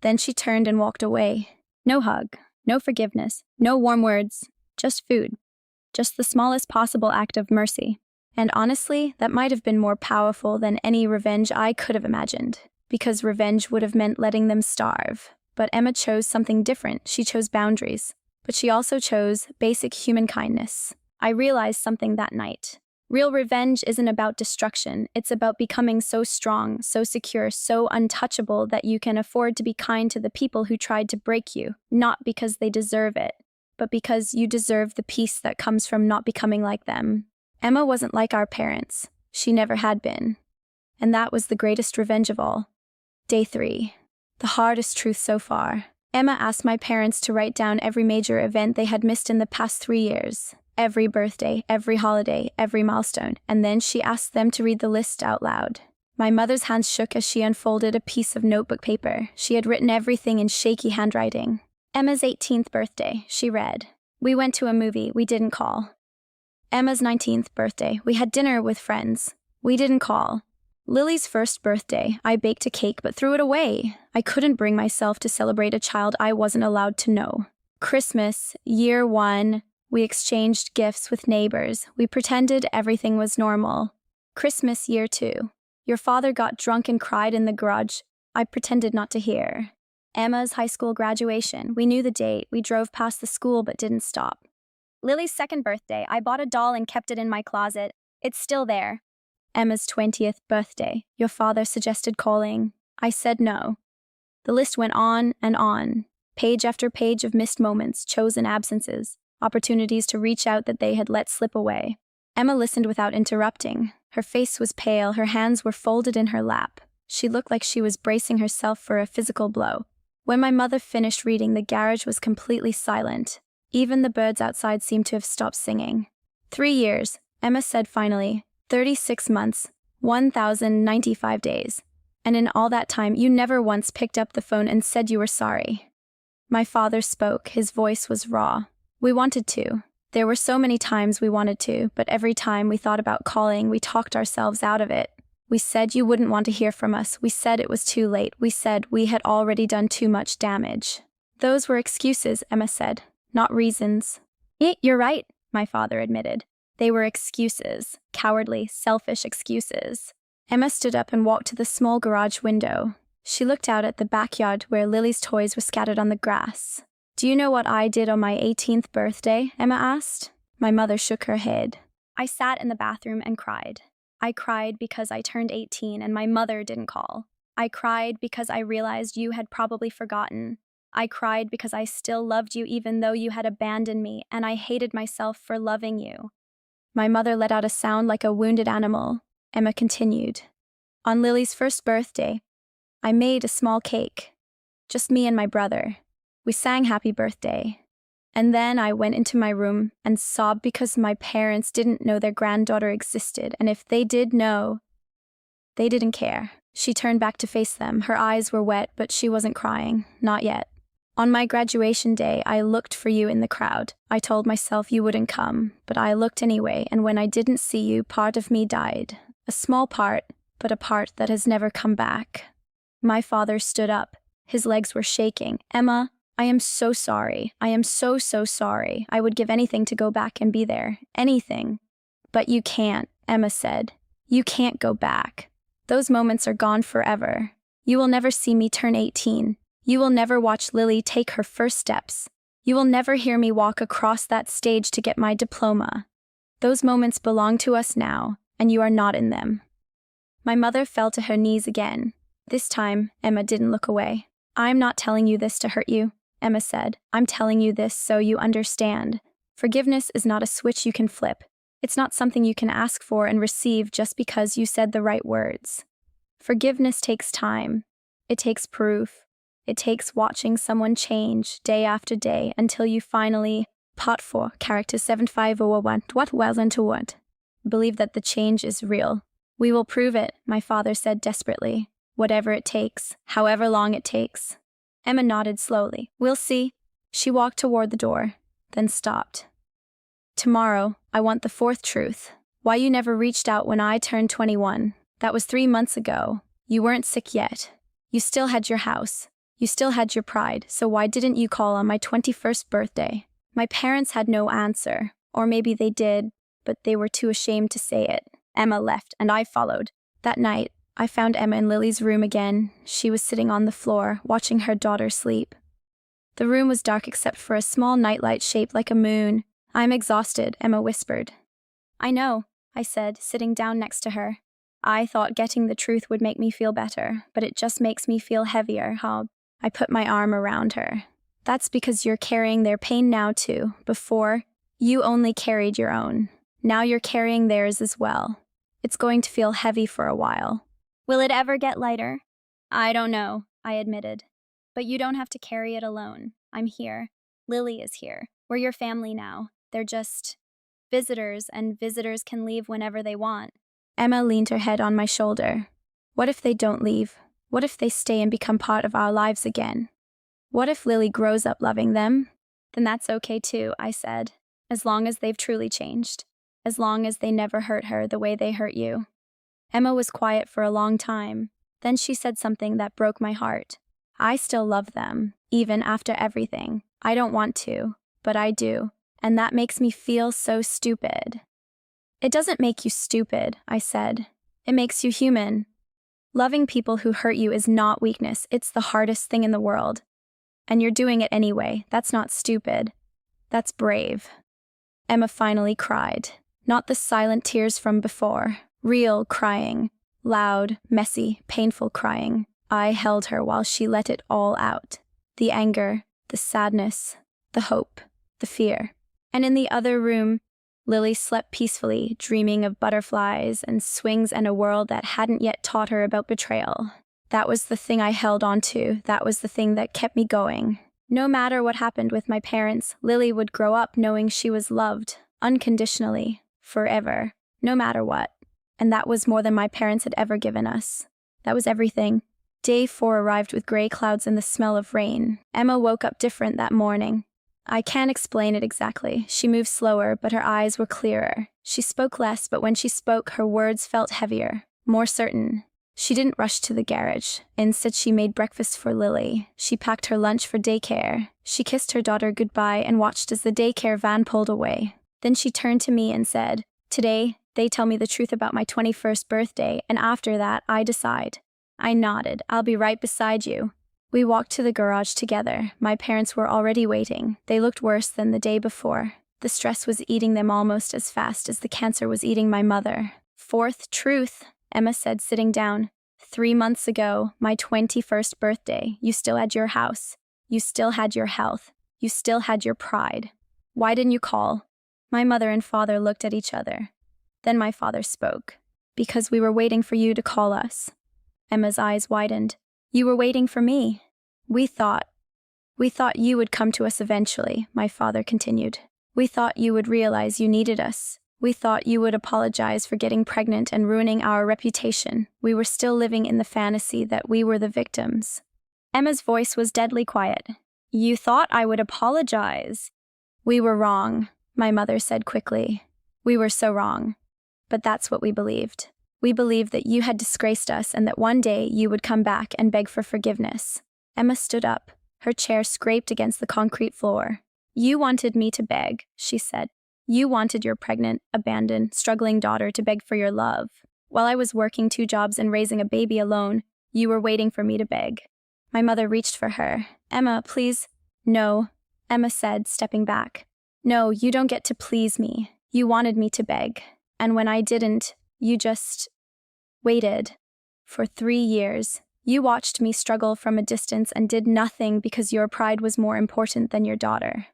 Then she turned and walked away. No hug, no forgiveness, no warm words, just food. Just the smallest possible act of mercy. And honestly, that might have been more powerful than any revenge I could have imagined, because revenge would have meant letting them starve. But Emma chose something different. She chose boundaries. But she also chose basic human kindness. I realized something that night. Real revenge isn't about destruction. It's about becoming so strong, so secure, so untouchable that you can afford to be kind to the people who tried to break you, not because they deserve it, but because you deserve the peace that comes from not becoming like them. Emma wasn't like our parents. She never had been. And that was the greatest revenge of all. Day 3. The hardest truth so far. Emma asked my parents to write down every major event they had missed in the past 3 years. Every birthday, every holiday, every milestone. And then she asked them to read the list out loud. My mother's hands shook as she unfolded a piece of notebook paper. She had written everything in shaky handwriting. Emma's 18th birthday, she read. We went to a movie, we didn't call. Emma's 19th birthday, we had dinner with friends. We didn't call. Lily's first birthday, I baked a cake but threw it away. I couldn't bring myself to celebrate a child I wasn't allowed to know. Christmas, year 1, we exchanged gifts with neighbors. We pretended everything was normal. Christmas, year 2, your father got drunk and cried in the garage. I pretended not to hear. Emma's high school graduation, we knew the date. We drove past the school but didn't stop. Lily's second birthday, I bought a doll and kept it in my closet. It's still there. Emma's 20th birthday, your father suggested calling. I said no. The list went on and on, page after page of missed moments, chosen absences, opportunities to reach out that they had let slip away. Emma listened without interrupting. Her face was pale, her hands were folded in her lap. She looked like she was bracing herself for a physical blow. When my mother finished reading, the garage was completely silent. Even the birds outside seemed to have stopped singing. 3 years, Emma said finally. 36 months, 1,095 days. And in all that time, you never once picked up the phone and said you were sorry. My father spoke. His voice was raw. We wanted to. There were so many times we wanted to, but every time we thought about calling, we talked ourselves out of it. We said you wouldn't want to hear from us. We said it was too late. We said we had already done too much damage. Those were excuses, Emma said, not reasons. You're right, my father admitted. They were excuses, cowardly, selfish excuses. Emma stood up and walked to the small garage window. She looked out at the backyard where Lily's toys were scattered on the grass. Do you know what I did on my 18th birthday? Emma asked. My mother shook her head. I sat in the bathroom and cried. I cried because I turned 18 and my mother didn't call. I cried because I realized you had probably forgotten. I cried because I still loved you even though you had abandoned me, and I hated myself for loving you. My mother let out a sound like a wounded animal. Emma continued. On Lily's first birthday, I made a small cake. Just me and my brother. We sang happy birthday. And then I went into my room and sobbed because my parents didn't know their granddaughter existed, and if they did know, they didn't care. She turned back to face them. Her eyes were wet, but she wasn't crying. Not yet. On my graduation day, I looked for you in the crowd. I told myself you wouldn't come, but I looked anyway, and when I didn't see you, part of me died. A small part, but a part that has never come back. My father stood up. His legs were shaking. Emma, I am so sorry. I am so sorry. I would give anything to go back and be there. Anything. But you can't, Emma said. You can't go back. Those moments are gone forever. You will never see me turn 18. You will never watch Lily take her first steps. You will never hear me walk across that stage to get my diploma. Those moments belong to us now, and you are not in them. My mother fell to her knees again. This time, Emma didn't look away. I'm not telling you this to hurt you, Emma said. I'm telling you this so you understand. Forgiveness is not a switch you can flip. It's not something you can ask for and receive just because you said the right words. Forgiveness takes time. It takes proof. It takes watching someone change day after day until you finally, part 4, character 7501, what well into what? Believe that the change is real. We will prove it, my father said desperately. Whatever it takes, however long it takes. Emma nodded slowly. We'll see. She walked toward the door, then stopped. Tomorrow, I want the 4th truth. Why you never reached out when I turned 21. That was 3 months ago. You weren't sick yet. You still had your house. You still had your pride, so why didn't you call on my 21st birthday? My parents had no answer, or maybe they did, but they were too ashamed to say it. Emma left, and I followed. That night, I found Emma in Lily's room again. She was sitting on the floor, watching her daughter sleep. The room was dark except for a small nightlight shaped like a moon. I'm exhausted, Emma whispered. I know, I said, sitting down next to her. I thought getting the truth would make me feel better, but it just makes me feel heavier, Hob. I put my arm around her. That's because you're carrying their pain now too. Before, you only carried your own. Now you're carrying theirs as well. It's going to feel heavy for a while. Will it ever get lighter? I don't know, I admitted. But you don't have to carry it alone. I'm here. Lily is here. We're your family now. They're just visitors, and visitors can leave whenever they want. Emma leaned her head on my shoulder. What if they don't leave? What if they stay and become part of our lives again? What if Lily grows up loving them? Then that's okay too, I said, as long as they've truly changed. As long as they never hurt her the way they hurt you. Emma was quiet for a long time. Then she said something that broke my heart. I still love them, even after everything. I don't want to, but I do, and that makes me feel so stupid. It doesn't make you stupid, I said. It makes you human. Loving people who hurt you is not weakness. It's the hardest thing in the world. And you're doing it anyway. That's not stupid. That's brave. Emma finally cried. Not the silent tears from before. Real crying. Loud, messy, painful crying. I held her while she let it all out. The anger, the sadness, the hope, the fear. And in the other room, Lily slept peacefully, dreaming of butterflies and swings and a world that hadn't yet taught her about betrayal. That was the thing I held on to. That was the thing that kept me going. No matter what happened with my parents, Lily would grow up knowing she was loved, unconditionally, forever, no matter what. And that was more than my parents had ever given us. That was everything. Day 4 arrived with gray clouds and the smell of rain. Emma woke up different that morning. I can't explain it exactly. She moved slower, but her eyes were clearer. She spoke less, but when she spoke, her words felt heavier, more certain. She didn't rush to the garage. Instead, she made breakfast for Lily. She packed her lunch for daycare. She kissed her daughter goodbye and watched as the daycare van pulled away. Then she turned to me and said, "Today, they tell me the truth about my 21st birthday, and after that, I decide." I nodded. "I'll be right beside you." We walked to the garage together. My parents were already waiting. They looked worse than the day before. The stress was eating them almost as fast as the cancer was eating my mother. "Fourth truth," Emma said, sitting down. 3 months ago, my 21st birthday, you still had your house. You still had your health. You still had your pride. Why didn't you call?" My mother and father looked at each other. Then my father spoke. "Because we were waiting for you to call us." Emma's eyes widened. "You were waiting for me. We thought you would come to us eventually," my father continued. "We thought you would realize you needed us. We thought you would apologize for getting pregnant and ruining our reputation. We were still living in the fantasy that we were the victims." Emma's voice was deadly quiet. "You thought I would apologize?" "We were wrong," my mother said quickly. "We were so wrong. But that's what we believed. We believed that you had disgraced us and that one day you would come back and beg for forgiveness." Emma stood up. Her chair scraped against the concrete floor. "You wanted me to beg," she said. "You wanted your pregnant, abandoned, struggling daughter to beg for your love. While I was working 2 jobs and raising a baby alone, you were waiting for me to beg." My mother reached for her. "Emma, please." "No," Emma said, stepping back. "No, you don't get to please me. You wanted me to beg. And when I didn't, you just waited. For 3 years. You watched me struggle from a distance and did nothing because your pride was more important than your daughter."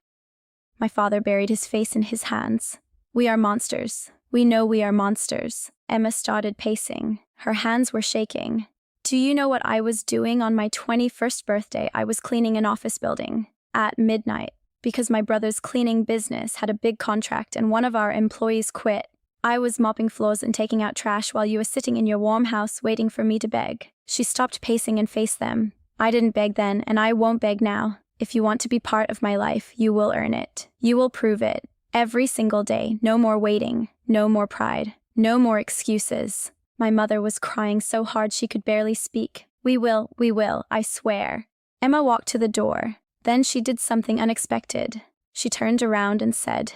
My father buried his face in his hands. "We are monsters. We know we are monsters." Emma started pacing. Her hands were shaking. "Do you know what I was doing on my 21st birthday? I was cleaning an office building at midnight because my brother's cleaning business had a big contract and one of our employees quit. I was mopping floors and taking out trash while you were sitting in your warm house waiting for me to beg." She stopped pacing and faced them. "I didn't beg then, and I won't beg now. If you want to be part of my life, you will earn it. You will prove it. Every single day. No more waiting. No more pride. No more excuses." My mother was crying so hard she could barely speak. We will, I swear." Emma walked to the door. Then she did something unexpected. She turned around and said,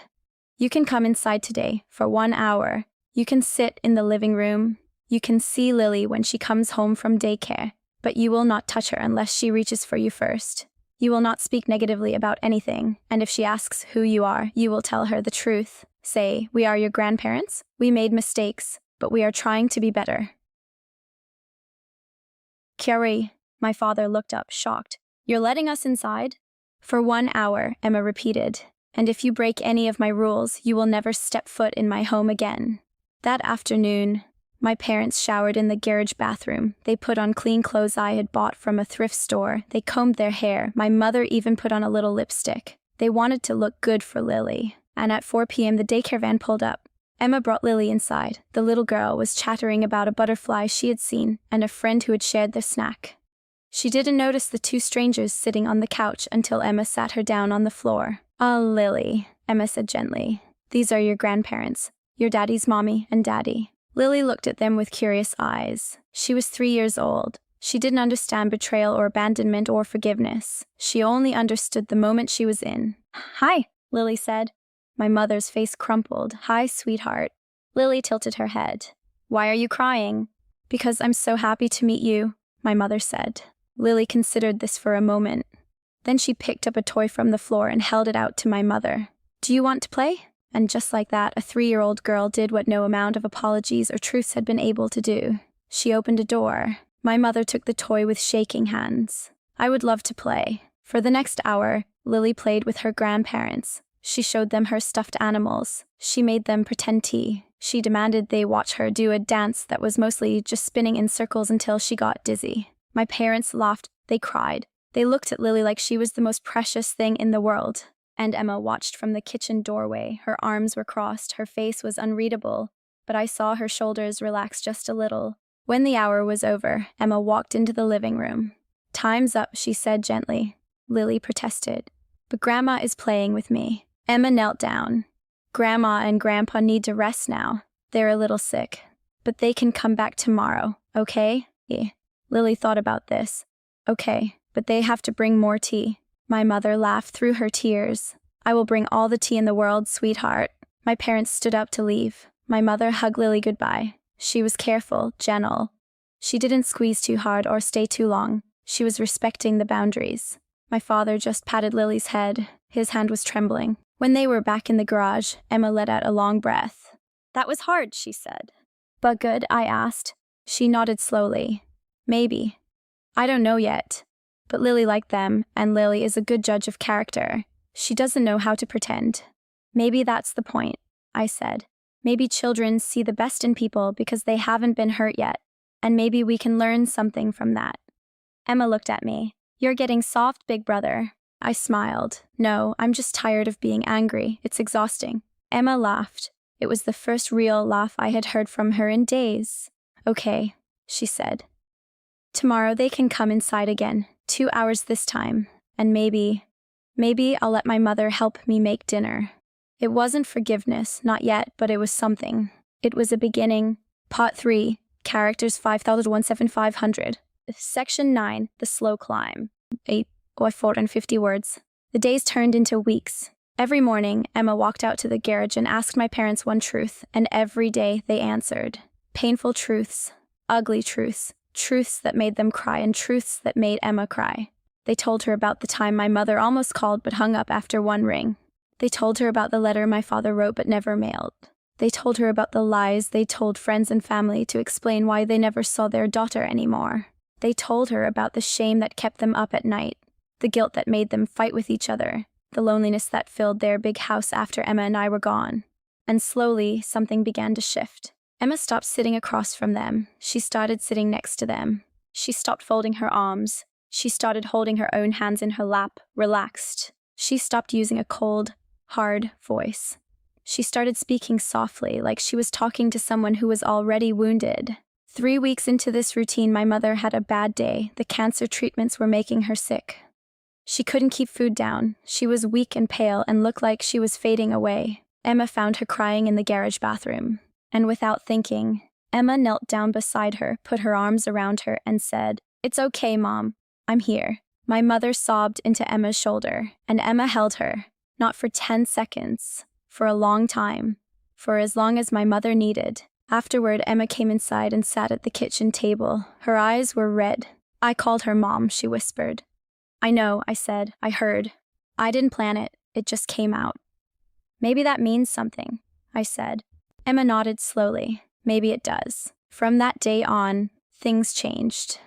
"You can come inside today for 1 hour. You can sit in the living room. You can see Lily when she comes home from daycare, but you will not touch her unless she reaches for you first. You will not speak negatively about anything, and if she asks who you are, you will tell her the truth. Say, 'We are your grandparents. We made mistakes, but we are trying to be better.'" "Kyori," my father looked up, shocked. "You're letting us inside?" "For 1 hour," Emma repeated. "And if you break any of my rules, you will never step foot in my home again." That afternoon, my parents showered in the garage bathroom. They put on clean clothes I had bought from a thrift store. They combed their hair. My mother even put on a little lipstick. They wanted to look good for Lily. And at 4 p.m. the daycare van pulled up. Emma brought Lily inside. The little girl was chattering about a butterfly she had seen and a friend who had shared their snack. She didn't notice the 2 strangers sitting on the couch until Emma sat her down on the floor. "Ah, Lily," Emma said gently. "These are your grandparents, your daddy's mommy and daddy." Lily looked at them with curious eyes. She was 3 years old. She didn't understand betrayal or abandonment or forgiveness. She only understood the moment she was in. "Hi," Lily said. My mother's face crumpled. "Hi, sweetheart." Lily tilted her head. "Why are you crying?" "Because I'm so happy to meet you," my mother said. Lily considered this for a moment. Then she picked up a toy from the floor and held it out to my mother. "Do you want to play?" And just like that, a 3-year-old girl did what no amount of apologies or truths had been able to do. She opened a door. My mother took the toy with shaking hands. "I would love to play." For the next hour, Lily played with her grandparents. She showed them her stuffed animals. She made them pretend tea. She demanded they watch her do a dance that was mostly just spinning in circles until she got dizzy. My parents laughed. They cried. They looked at Lily like she was the most precious thing in the world. And Emma watched from the kitchen doorway. Her arms were crossed. Her face was unreadable, but I saw her shoulders relax just a little. When the hour was over, Emma walked into the living room. "Time's up," she said gently. Lily protested. "But Grandma is playing with me." Emma knelt down. "Grandma and Grandpa need to rest now. They're a little sick. But they can come back tomorrow, okay?" Lily thought about this. "Okay, but they have to bring more tea." My mother laughed through her tears. "I will bring all the tea in the world, sweetheart." My parents stood up to leave. My mother hugged Lily goodbye. She was careful, gentle. She didn't squeeze too hard or stay too long. She was respecting the boundaries. My father just patted Lily's head. His hand was trembling. When they were back in the garage, Emma let out a long breath. "That was hard," she said. "But good?" I asked. She nodded slowly. "Maybe. I don't know yet. But Lily liked them, and Lily is a good judge of character. She doesn't know how to pretend." "Maybe that's the point," I said. "Maybe children see the best in people because they haven't been hurt yet, and maybe we can learn something from that." Emma looked at me. "You're getting soft, big brother." I smiled. "No, I'm just tired of being angry. It's exhausting." Emma laughed. It was the first real laugh I had heard from her in days. "Okay," she said. "Tomorrow they can come inside again, 2 hours this time, and maybe I'll let my mother help me make dinner." It wasn't forgiveness, not yet, but it was something. It was a beginning. Part 3, Characters 5017,500. Section 9, The Slow Climb. 450 words. The days turned into weeks. Every morning, Emma walked out to the garage and asked my parents one truth, and every day they answered. Painful truths, ugly truths, truths that made them cry and truths that made Emma cry. They told her about the time my mother almost called but hung up after one ring. They told her about the letter my father wrote but never mailed. They told her about the lies they told friends and family to explain why they never saw their daughter anymore. They told her about the shame that kept them up at night, the guilt that made them fight with each other, the loneliness that filled their big house after Emma and I were gone. And slowly, something began to shift. Emma stopped sitting across from them. She started sitting next to them. She stopped folding her arms. She started holding her own hands in her lap, relaxed. She stopped using a cold, hard voice. She started speaking softly, like she was talking to someone who was already wounded. 3 weeks into this routine, my mother had a bad day. The cancer treatments were making her sick. She couldn't keep food down. She was weak and pale and looked like she was fading away. Emma found her crying in the garage bathroom. And without thinking, Emma knelt down beside her, put her arms around her, and said, "It's okay, Mom. I'm here." My mother sobbed into Emma's shoulder, and Emma held her, not for 10 seconds, for a long time, for as long as my mother needed. Afterward, Emma came inside and sat at the kitchen table. Her eyes were red. "I called her Mom," she whispered. "I know," I said. "I heard. I didn't plan it. It just came out." "Maybe that means something," I said. Emma nodded slowly. "Maybe it does." From that day on, things changed.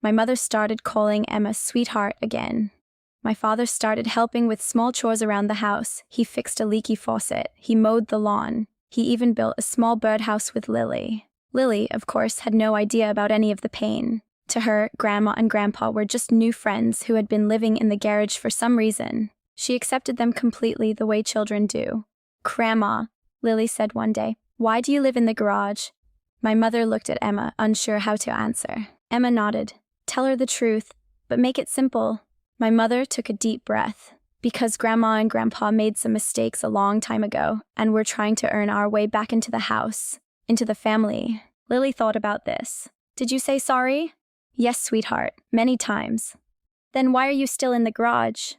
My mother started calling Emma sweetheart again. My father started helping with small chores around the house. He fixed a leaky faucet. He mowed the lawn. He even built a small birdhouse with Lily. Lily, of course, had no idea about any of the pain. To her, Grandma and Grandpa were just new friends who had been living in the garage for some reason. She accepted them completely the way children do. "Grandma," Lily said one day, "why do you live in the garage?" My mother looked at Emma, unsure how to answer. Emma nodded. "Tell her the truth, but make it simple." My mother took a deep breath. "Because Grandma and Grandpa made some mistakes a long time ago, and we're trying to earn our way back into the house, into the family." Lily thought about this. "Did you say sorry?" "Yes, sweetheart, many times." "Then why are you still in the garage?"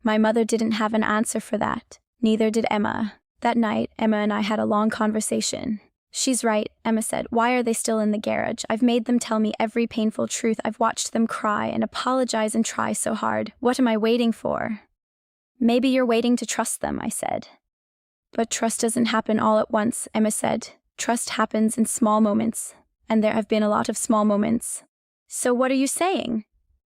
My mother didn't have an answer for that. Neither did Emma. That night, Emma and I had a long conversation. "She's right," Emma said. "Why are they still in the garage? I've made them tell me every painful truth. I've watched them cry and apologize and try so hard. What am I waiting for?" "Maybe you're waiting to trust them," I said. "But trust doesn't happen all at once," Emma said. "Trust happens in small moments, and there have been a lot of small moments." "So what are you saying?"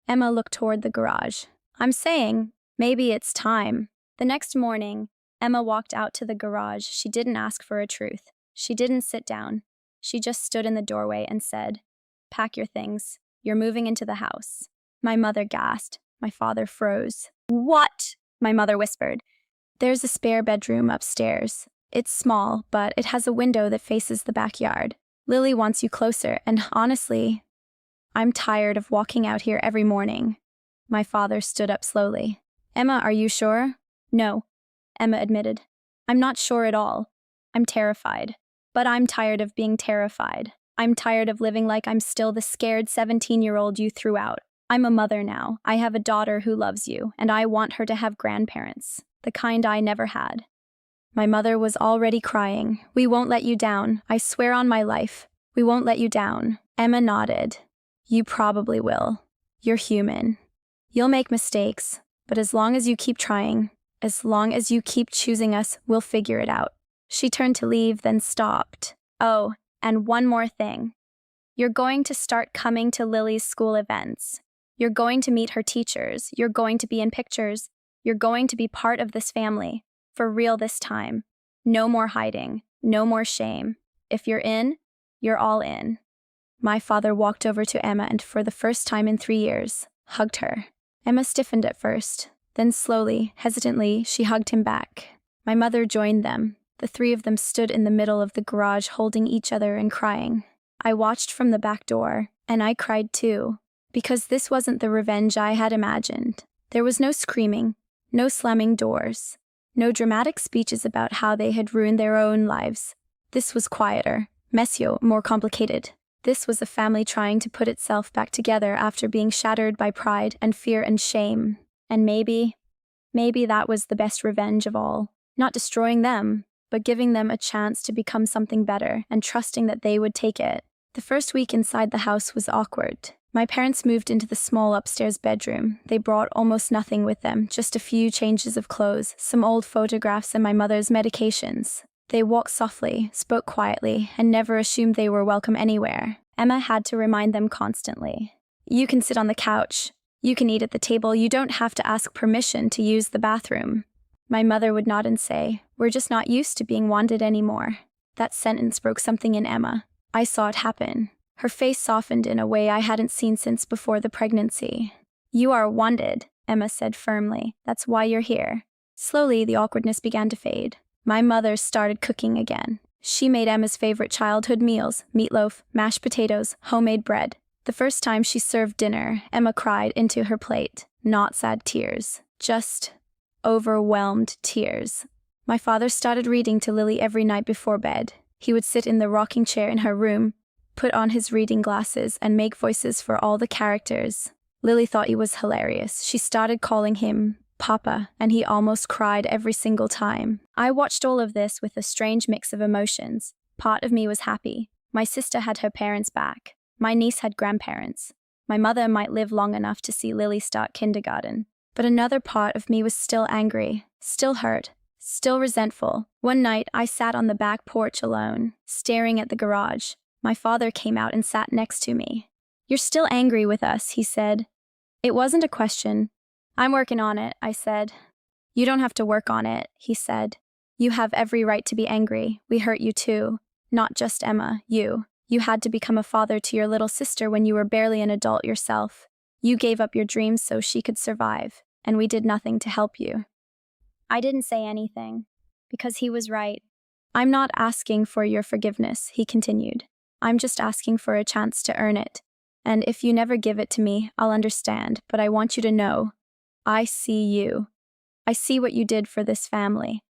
Emma looked toward the garage. "I'm saying, maybe it's time." The next morning, Emma walked out to the garage. She didn't ask for a truth. She didn't sit down. She just stood in the doorway and said, "Pack your things. You're moving into the house." My mother gasped. My father froze. "What?" my mother whispered. "There's a spare bedroom upstairs. It's small, but it has a window that faces the backyard. Lily wants you closer, and honestly, I'm tired of walking out here every morning." My father stood up slowly. "Emma, are you sure?" "No," Emma admitted. "I'm not sure at all. I'm terrified. But I'm tired of being terrified. I'm tired of living like I'm still the scared 17-year-old you threw out. I'm a mother now. I have a daughter who loves you, and I want her to have grandparents, the kind I never had." My mother was already crying. "We won't let you down. I swear on my life. We won't let you down." Emma nodded. "You probably will. You're human. You'll make mistakes, but as long as you keep trying, as long as you keep choosing us, we'll figure it out." She turned to leave, then stopped. "Oh, and one more thing. You're going to start coming to Lily's school events. You're going to meet her teachers. You're going to be in pictures. You're going to be part of this family. For real this time. No more hiding. No more shame. If you're in, you're all in." My father walked over to Emma and for the first time in 3 years, hugged her. Emma stiffened at first. Then slowly, hesitantly, she hugged him back. My mother joined them. The three of them stood in the middle of the garage holding each other and crying. I watched from the back door, and I cried too, because this wasn't the revenge I had imagined. There was no screaming, no slamming doors, no dramatic speeches about how they had ruined their own lives. This was quieter, messier, more complicated. This was a family trying to put itself back together after being shattered by pride and fear and shame. And maybe that was the best revenge of all. Not destroying them, but giving them a chance to become something better and trusting that they would take it. The first week inside the house was awkward. My parents moved into the small upstairs bedroom. They brought almost nothing with them, just a few changes of clothes, some old photographs, and my mother's medications. They walked softly, spoke quietly, and never assumed they were welcome anywhere. Emma had to remind them constantly. "You can sit on the couch. You can eat at the table. You don't have to ask permission to use the bathroom." My mother would nod and say, "We're just not used to being wanted anymore." That sentence broke something in Emma. I saw it happen. Her face softened in a way I hadn't seen since before the pregnancy. "You are wanted," Emma said firmly. "That's why you're here." Slowly, the awkwardness began to fade. My mother started cooking again. She made Emma's favorite childhood meals: meatloaf, mashed potatoes, homemade bread. The first time she served dinner, Emma cried into her plate. Not sad tears, just overwhelmed tears. My father started reading to Lily every night before bed. He would sit in the rocking chair in her room, put on his reading glasses, and make voices for all the characters. Lily thought he was hilarious. She started calling him Papa, and he almost cried every single time. I watched all of this with a strange mix of emotions. Part of me was happy. My sister had her parents back. My niece had grandparents. My mother might live long enough to see Lily start kindergarten. But another part of me was still angry, still hurt, still resentful. One night, I sat on the back porch alone, staring at the garage. My father came out and sat next to me. "You're still angry with us," he said. It wasn't a question. "I'm working on it," I said. "You don't have to work on it," he said. "You have every right to be angry. We hurt you too. Not just Emma, you. You had to become a father to your little sister when you were barely an adult yourself. You gave up your dreams so she could survive, and we did nothing to help you." I didn't say anything, because he was right. "I'm not asking for your forgiveness," he continued. "I'm just asking for a chance to earn it. And if you never give it to me, I'll understand, but I want you to know, I see you. I see what you did for this family.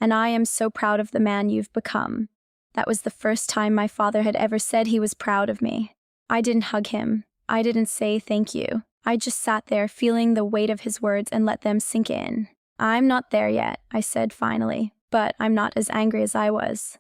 And I am so proud of the man you've become." That was the first time my father had ever said he was proud of me. I didn't hug him. I didn't say thank you. I just sat there feeling the weight of his words and let them sink in. "I'm not there yet," I said finally, "but I'm not as angry as I was."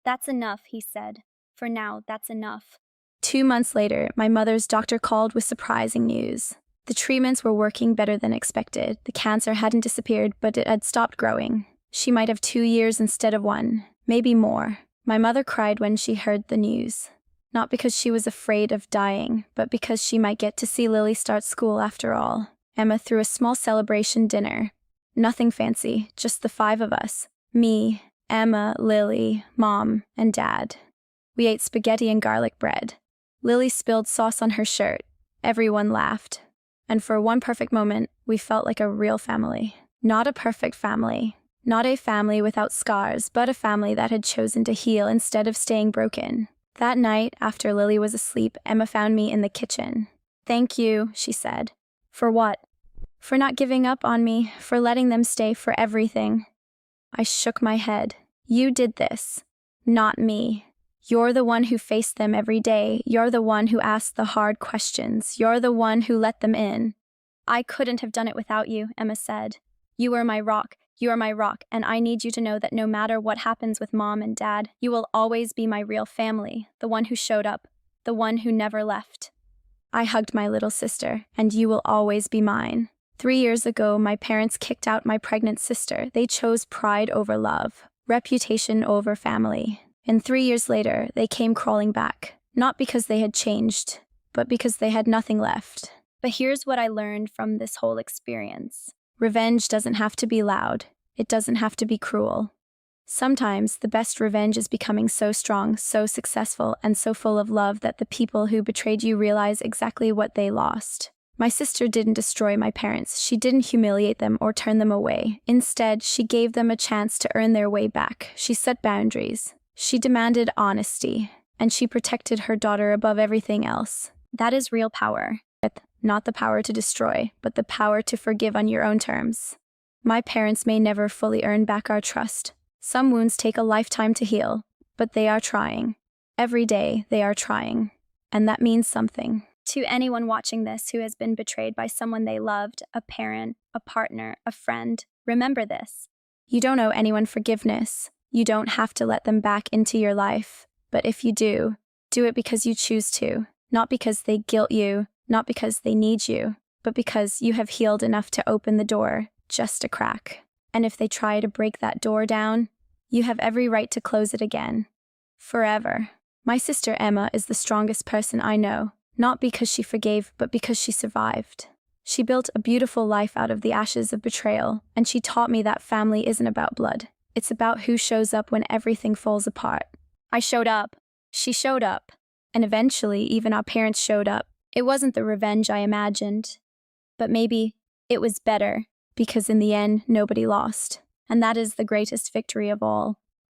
"That's enough," he said. "For now, that's enough." 2 months later, my mother's doctor called with surprising news. The treatments were working better than expected. The cancer hadn't disappeared, but it had stopped growing. She might have 2 years instead of 1, maybe more. My mother cried when she heard the news. Not because she was afraid of dying, but because she might get to see Lily start school after all. Emma threw a small celebration dinner. Nothing fancy, just the 5 of us. Me, Emma, Lily, Mom, and Dad. We ate spaghetti and garlic bread. Lily spilled sauce on her shirt. Everyone laughed. And for one perfect moment, we felt like a real family. Not a perfect family. Not a family without scars, but a family that had chosen to heal instead of staying broken. That night, after Lily was asleep, Emma found me in the kitchen. "Thank you," she said. "For what?" "For not giving up on me, for letting them stay for everything." I shook my head. "You did this, not me. You're the one who faced them every day. You're the one who asked the hard questions. You're the one who let them in." "I couldn't have done it without you," Emma said. "You were my rock. You are my rock, and I need you to know that no matter what happens with Mom and Dad, you will always be my real family, the one who showed up, the one who never left." I hugged my little sister, "And you will always be mine." 3 years ago, my parents kicked out my pregnant sister. They chose pride over love, reputation over family. And 3 years later, they came crawling back, not because they had changed, but because they had nothing left. But here's what I learned from this whole experience. Revenge doesn't have to be loud. It doesn't have to be cruel. Sometimes the best revenge is becoming so strong, so successful, and so full of love that the people who betrayed you realize exactly what they lost. My sister didn't destroy my parents. She didn't humiliate them or turn them away. Instead, she gave them a chance to earn their way back. She set boundaries. She demanded honesty. And she protected her daughter above everything else. That is real power. Not the power to destroy, but the power to forgive on your own terms. My parents may never fully earn back our trust. Some wounds take a lifetime to heal, but they are trying. Every day, they are trying. And that means something. To anyone watching this who has been betrayed by someone they loved, a parent, a partner, a friend, remember this. You don't owe anyone forgiveness. You don't have to let them back into your life. But if you do it because you choose to, not because they guilt you, not because they need you, but because you have healed enough to open the door, just a crack. And if they try to break that door down, you have every right to close it again. Forever. My sister Emma is the strongest person I know, not because she forgave, but because she survived. She built a beautiful life out of the ashes of betrayal, and she taught me that family isn't about blood. It's about who shows up when everything falls apart. I showed up. She showed up. And eventually, even our parents showed up. It wasn't the revenge I imagined. But maybe it was better, because in the end, nobody lost. And that is the greatest victory of all.